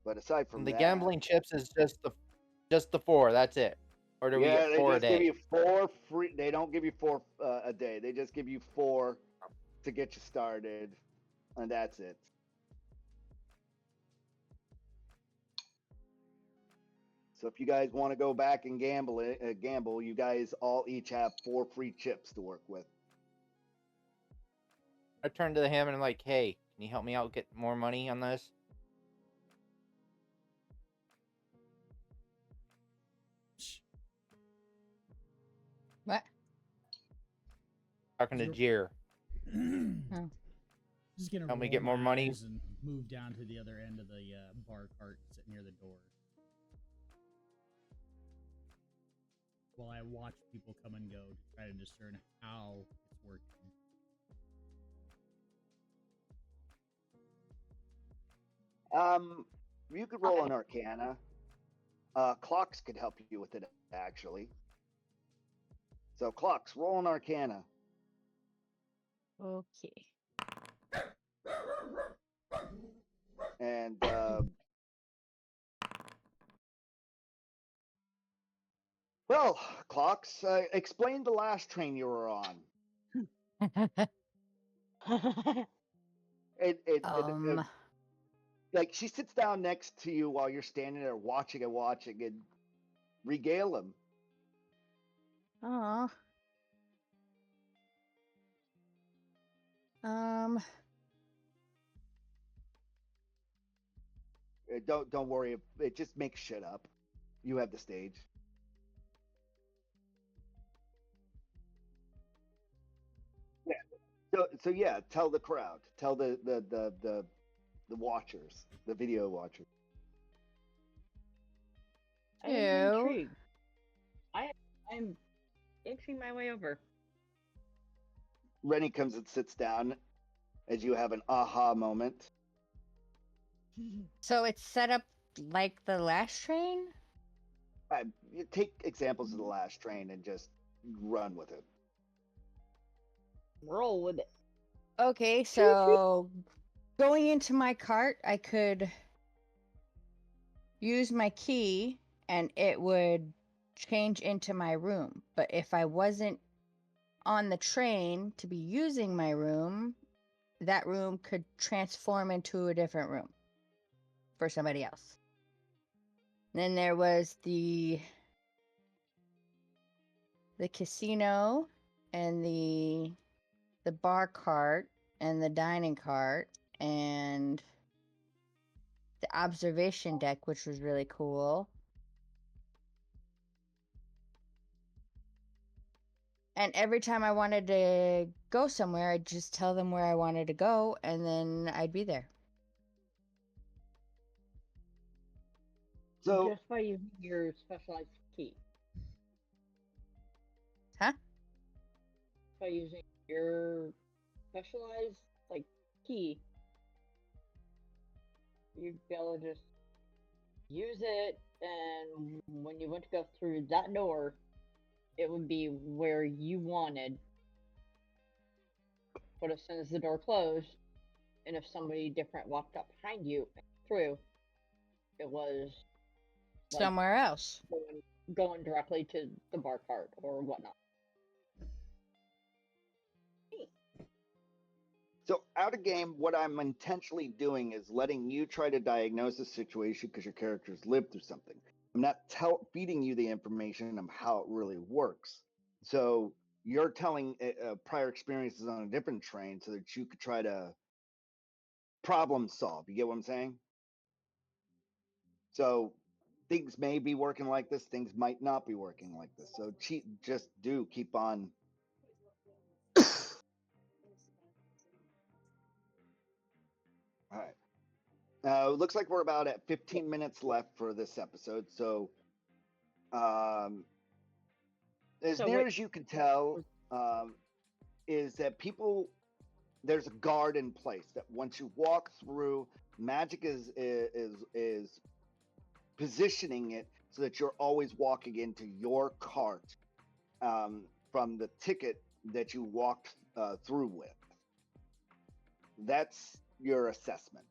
But aside from And the that, gambling chips is just the 4. That's it. Or do we get 4 a they just give day? you 4 free. They don't give you 4 a day. They just give you 4 to get you started, and that's it. So if you guys want to go back and gamble, you guys all each have 4 free chips to work with. I turn to the ham and I'm like, hey, can you help me out get more money on this? What? Talking to Jeer. Oh. Just gonna Help me roll get more my money. eyes and move down to the other end of the bar cart, sit near the door, while I watch people come and go to try to discern how it's working. You could roll an Arcana. Clocks could help you with it, actually. So, Clocks, roll an Arcana. Okay. And well, Clocks, explain the last train you were on. Like, she sits down next to you while you're standing there watching and regale him. Aw. Don't worry. It just makes shit up. You have the stage. Yeah. So yeah, tell the crowd. Tell the watchers, the video watchers. I'm intrigued. I'm inching my way over. Rennie comes and sits down as you have an aha moment. So it's set up like the last train? You take examples of the last train and just run with it. Roll with it. Okay, so going into my cart, I could use my key and it would change into my room. But if I wasn't on the train to be using my room, that room could transform into a different room for somebody else. Then there was the casino and the bar cart and the dining cart and the observation deck, which was really cool. And every time I wanted to go somewhere, I'd just tell them where I wanted to go, and then I'd be there. So Just by using your specialized key. Huh? By using your specialized key, you'd be able to just use it, and when you went to go through that door, it would be where you wanted. But as soon as the door closed, and if somebody different walked up behind you and through, it was Somewhere else. going directly to the bar cart or whatnot. So out of game, what I'm intentionally doing is letting you try to diagnose the situation because your characters lived through something. I'm not feeding you the information of how it really works. So you're telling prior experiences on a different train so that you could try to problem solve. You get what I'm saying? So things may be working like this, things might not be working like this. So just keep on. All right. Looks like we're about at 15 minutes left for this episode. So, as near as you can tell, is that there's a guard in place that once you walk through, magic is positioning it so that you're always walking into your cart from the ticket that you walked through with. That's your assessment.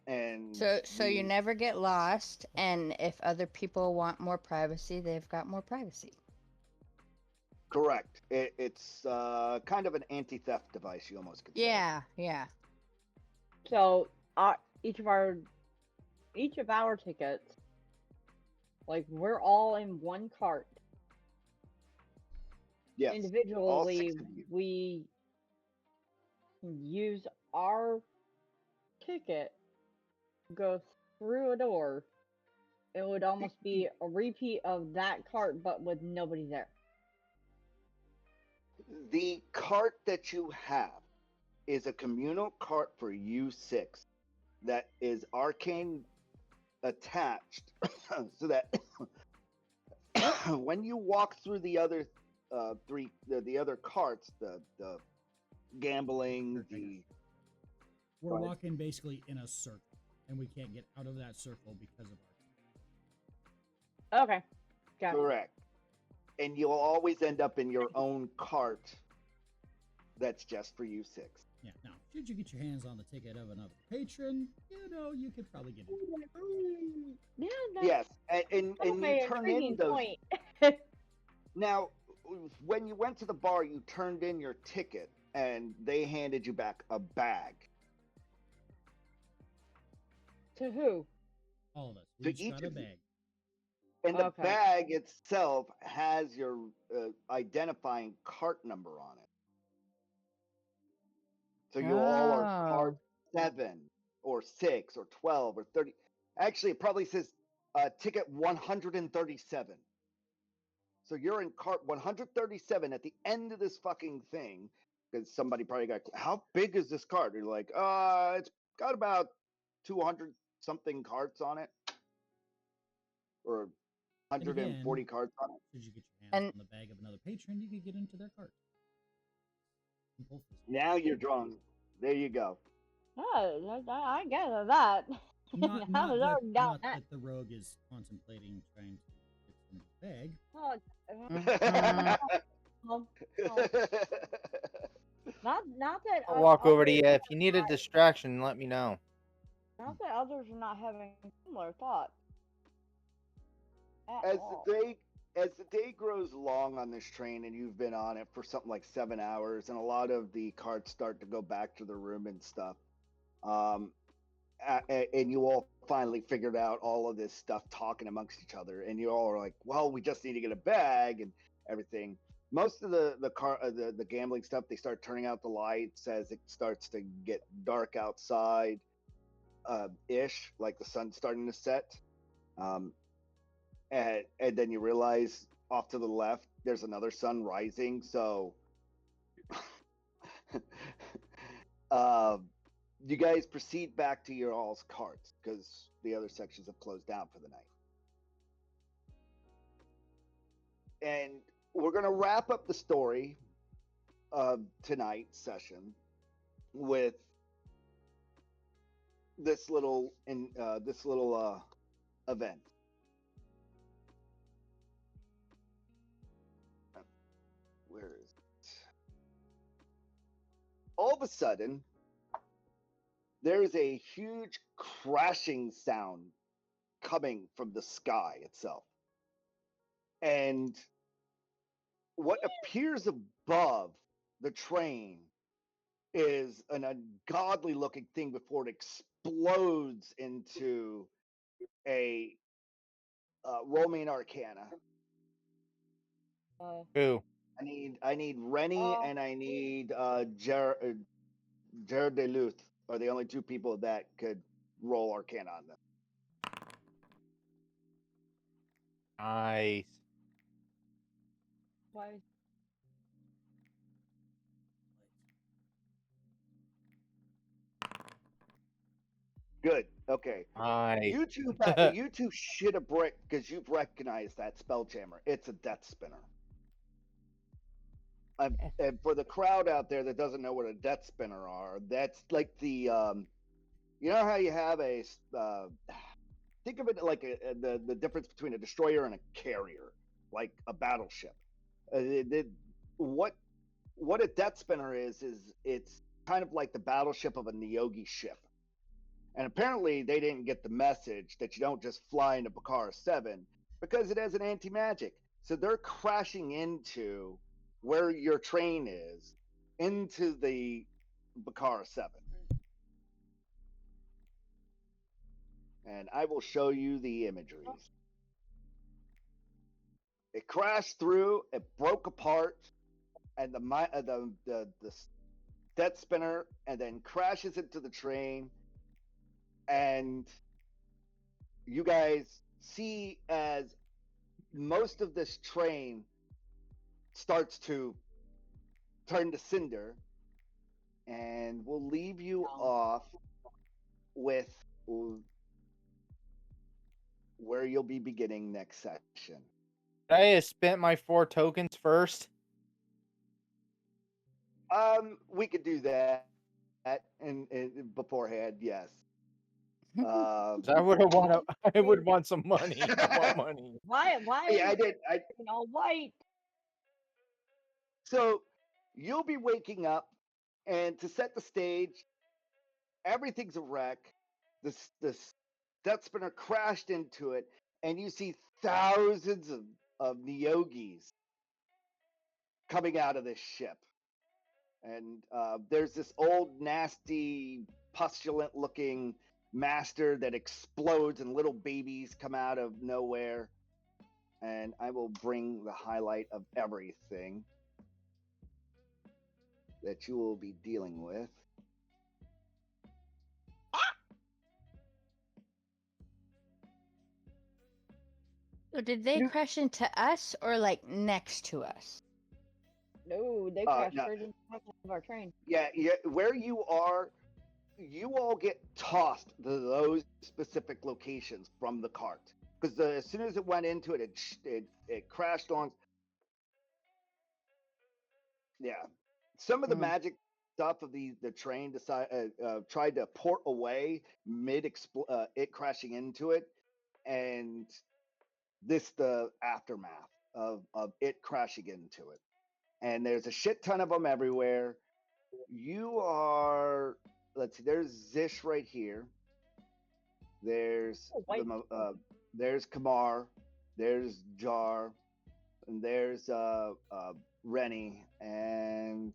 And so you never get lost, and if other people want more privacy, they've got more privacy. Correct. It's kind of an anti-theft device, you almost could say. Yeah. So each of our tickets, we're all in one cart. Yes. Individually, we use our ticket, go through a door. It would almost be a repeat of that cart, but with nobody there. The cart that you have is a communal cart for U6 that is arcane attached so that when you walk through the other the other carts, the gambling, we're walking basically in a circle, and we can't get out of that circle because of our. Okay. Got correct. And you'll always end up in your own cart that's just for U6. Yeah. Now, should you get your hands on the ticket of another patron, you could probably get it. Yes, and you turn in those. Now, when you went to the bar, you turned in your ticket, and they handed you back a bag. To who? All of us. We each got a bag. And the bag itself has your identifying cart number on it. So you all are cart 7 or 6 or 12 or 30. Actually, it probably says ticket 137. So you're in cart 137 at the end of this fucking thing because somebody probably got, how big is this cart? You're like, it's got about 200 something carts on it. Or 140 cards on it. Should you get your hands on the bag of another patron, you could get into their cart. Now you're drunk. There you go. Oh, I get that. Not that the rogue is contemplating trying to get some bag. Not that I'll walk over to others you. If you need a distraction, let me know. not that others are not having similar thoughts. At As all. the day grows long on this train, and you've been on it for something like 7 hours, and a lot of the carts start to go back to their room and stuff. And you all finally figured out all of this stuff, talking amongst each other, and you all are like, "Well, we just need to get a bag and everything." Most of the gambling stuff, they start turning out the lights as it starts to get dark outside, ish, like the sun's starting to set. Um, and then you realize off to the left there's another sun rising. So, you guys proceed back to your all's carts because the other sections have closed down for the night. And we're going to wrap up the story of tonight's session with this little event. Where is it? All of a sudden, there's a huge crashing sound coming from the sky itself. And what appears above the train is an ungodly looking thing before it explodes into a Roman Arcana. Who? I need Rennie and I need Jared DeLuth are the only two people that could roll Arcana on them. Nice. Why? Good. Okay. Nice. You two shit a brick because you've recognized that Spelljammer. It's a death spinner. And for the crowd out there that doesn't know what a death spinner are, that's like the you know how you have a think of it like the difference between a destroyer and a carrier, like a battleship. What a death spinner is it's kind of like the battleship of a Neogi ship. And apparently they didn't get the message that you don't just fly into Brakara-7 because it has an anti-magic. So they're crashing into where your train is, into the Brakara-7. And I will show you the imageries. It crashed through, it broke apart, and the death spinner, and then crashes into the train. And you guys see as most of this train starts to turn to cinder, and we'll leave you off with where you'll be beginning next session. I have spent my 4 tokens first. We could do that and beforehand, yes. I would have want. I would want some money. I want money. Why? Yeah, I did. All white. So you'll be waking up, and to set the stage, everything's a wreck. This death spinner crashed into it, and you see thousands of Neogis coming out of this ship. And there's this old, nasty, pustulant-looking master that explodes, and little babies come out of nowhere. And I will bring the highlight of everything that you will be dealing with. So did they crash into us or like next to us? No, they crashed no. right into the back of our train. Yeah, where you are, you all get tossed to those specific locations from the cart. Because as soon as it went into it, it crashed on. Yeah. Some of the magic stuff of the train tried to port away mid it crashing into it, and the aftermath of it crashing into it. And there's a shit ton of them everywhere. you are. Let's see. There's Zish right here. There's Oh, wait. there's Kamar. There's Jar, and there's Rennie. And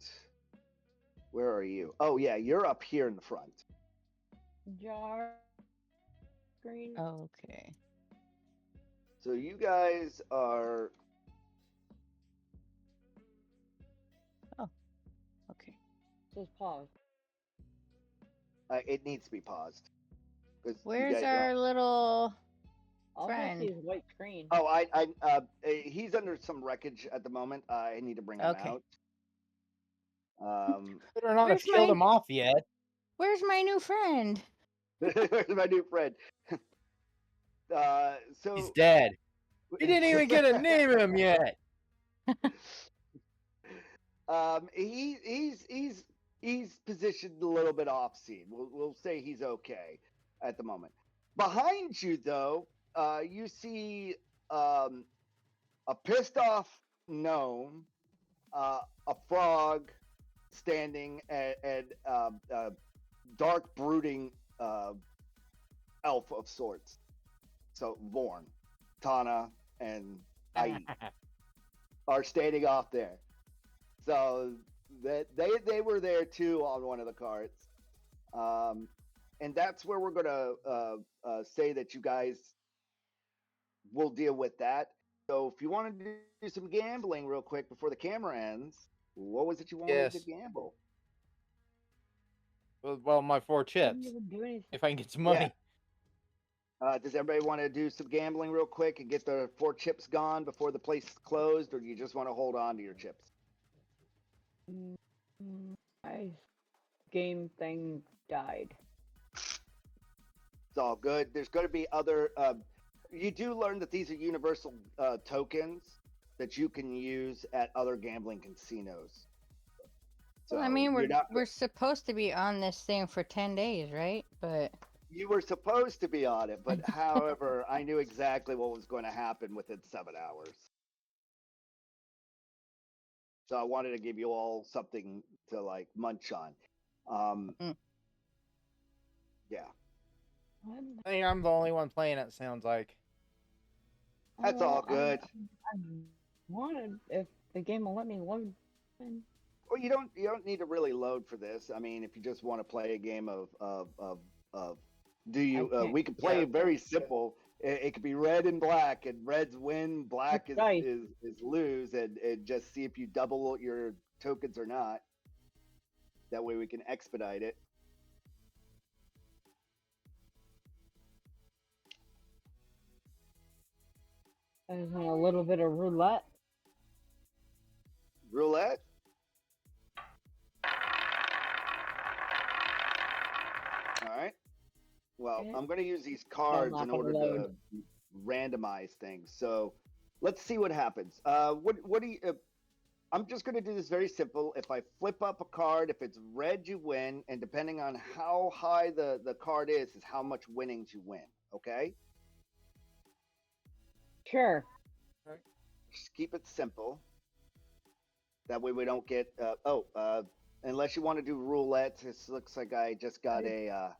where are you? Oh yeah, you're up here in the front. Jar. Green. Okay. So you guys are. Okay. Just pause. It needs to be paused. 'Cause you Where's guys, our little All I friend? see is white screen. Oh, he's under some wreckage at the moment. I need to bring him Okay. out. We don't have Where's killed my- him off yet. Where's my new friend? Where's my new friend? So He's dead. We didn't even get to name him yet. He's positioned a little bit off scene. We'll say he's okay at the moment. Behind you, though, you see a pissed off gnome, a frog standing, and dark brooding elf of sorts. So Vorn, Tana, and Ieat are standing off there. So that they were there too on one of the carts, and that's where we're gonna say that you guys will deal with that. So if you want to do some gambling real quick before the camera ends, what was it you wanted to Yes. gamble? Well, my 4 Didn't chips. even do anything. If I can get some money. Does everybody want to do some gambling real quick and get the 4 chips gone before the place is closed, or do you just want to hold on to your chips? My game thing died. It's all good. There's going to be other. You do learn that these are universal tokens that you can use at other gambling casinos. Well, I mean, we're supposed to be on this thing for 10 days, right? But You were supposed to be on it, but however, I knew exactly what was going to happen within 7 hours. So I wanted to give you all something to like munch on. Yeah, I think I'm the only one playing it, sounds like. that's all good. I wanted if the game will let me load. Well, you don't need to really load for this. I mean, if you just want to play a game of do you? Okay. We could play very simple. It could be red and black, and reds win, black is Nice. is lose, and just see if you double your tokens or not. That way we can expedite it. There's a little bit of roulette. Roulette. All right. Well, Okay. I'm going to use these cards not in gonna order to load. randomize things. So let's see what happens. What do you? I'm just going to do this very simple. If I flip up a card, if it's red, you win, and depending on how high the card is how much winnings you win. Okay. Sure. Just keep it simple. That way we don't get. Unless you want to do roulette, this looks like I just got a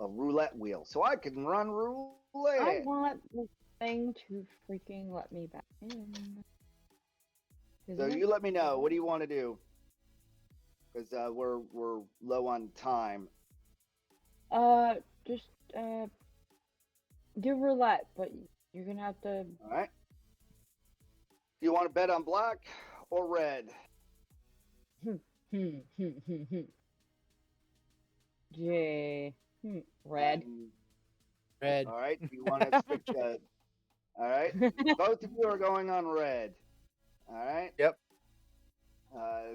roulette wheel, so I can run I roulette. want the thing to freaking let me back in. So you let me know. What do you want to do? Because we're low on time. Just do roulette, but you're gonna have to. All right. Do you want to bet on black or red? Red. Red. All right. Do you want to stick? All right. Both of you are going on red. All right. Yep.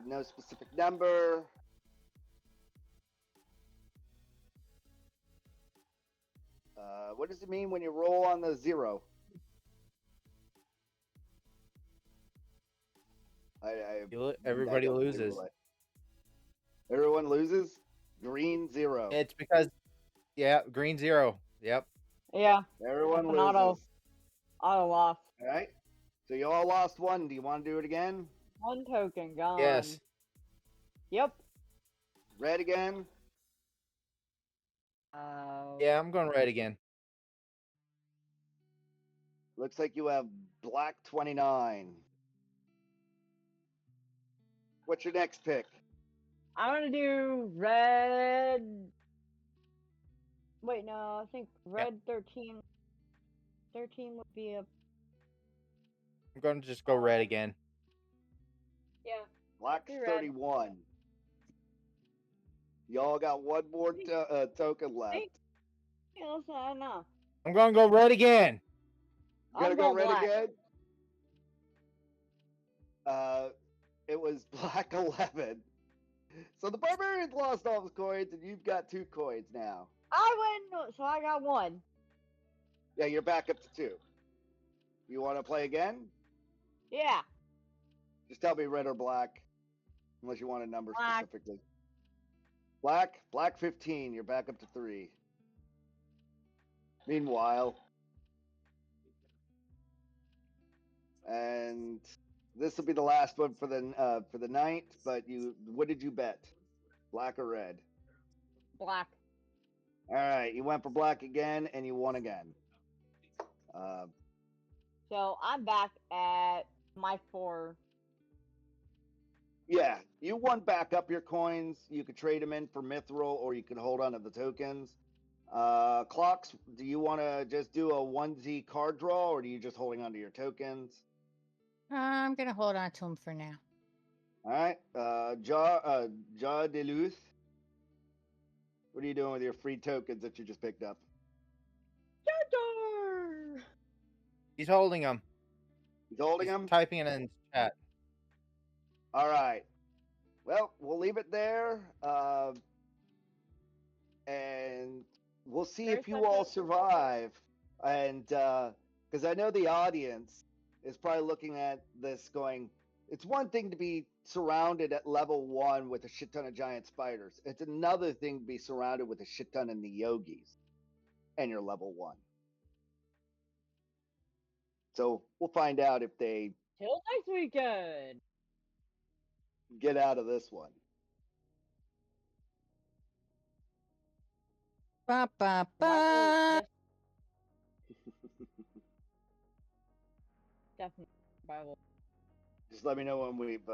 No specific number. What does it mean when you roll on the 0? Everybody I don't play loses. roulette. Everyone loses. Green 0. It's because, green 0. Yep. Yeah. Everyone An loses. auto loss. All right. So you all lost 1. Do you want to do it again? 1 token gone. Yes. Yep. Red again. Yeah, I'm going red again. Looks like you have black 29. What's your next pick? I'm gonna do red. Wait, no, I think red 13. 13 would be a. I'm going to just go red again. Yeah. Black Be red. 31. Y'all got one more token left. Yeah, listen, I don't know. I'm going to go red again. You gotta I'm go going red black. again? It was black 11. So the barbarian's lost all his coins, and you've got 2 coins now. I win, so I got 1. Yeah, you're back up to 2. You want to play again? Yeah. Just tell me red or black, unless you want a number Black. specifically. Black 15. You're back up to 3. Meanwhile, and this will be the last one for the night. But what did you bet? Black or red? Black. All right, you went for black again, and you won again. So I'm back at my 4. Yeah, you won back up your coins. You could trade them in for mithril, or you could hold on to the tokens. Clocks, do you want to just do a 1Z card draw, or are you just holding on to your tokens? I'm gonna hold on to them for now. All right, Ja Deluth, what are you doing with your free tokens that you just picked up? He's holding them. He's holding He's them? typing it in chat. All right. Well, we'll leave it there. And we'll see if you all survive. And because I know the audience is probably looking at this going, it's one thing to be surrounded at level 1 with a shit ton of giant spiders. It's another thing to be surrounded with a shit ton of Yogis and you're level 1. So we'll find out if they Till next weekend. get out of this one. Ba, ba, ba. Definitely Bible. Just let me know when we've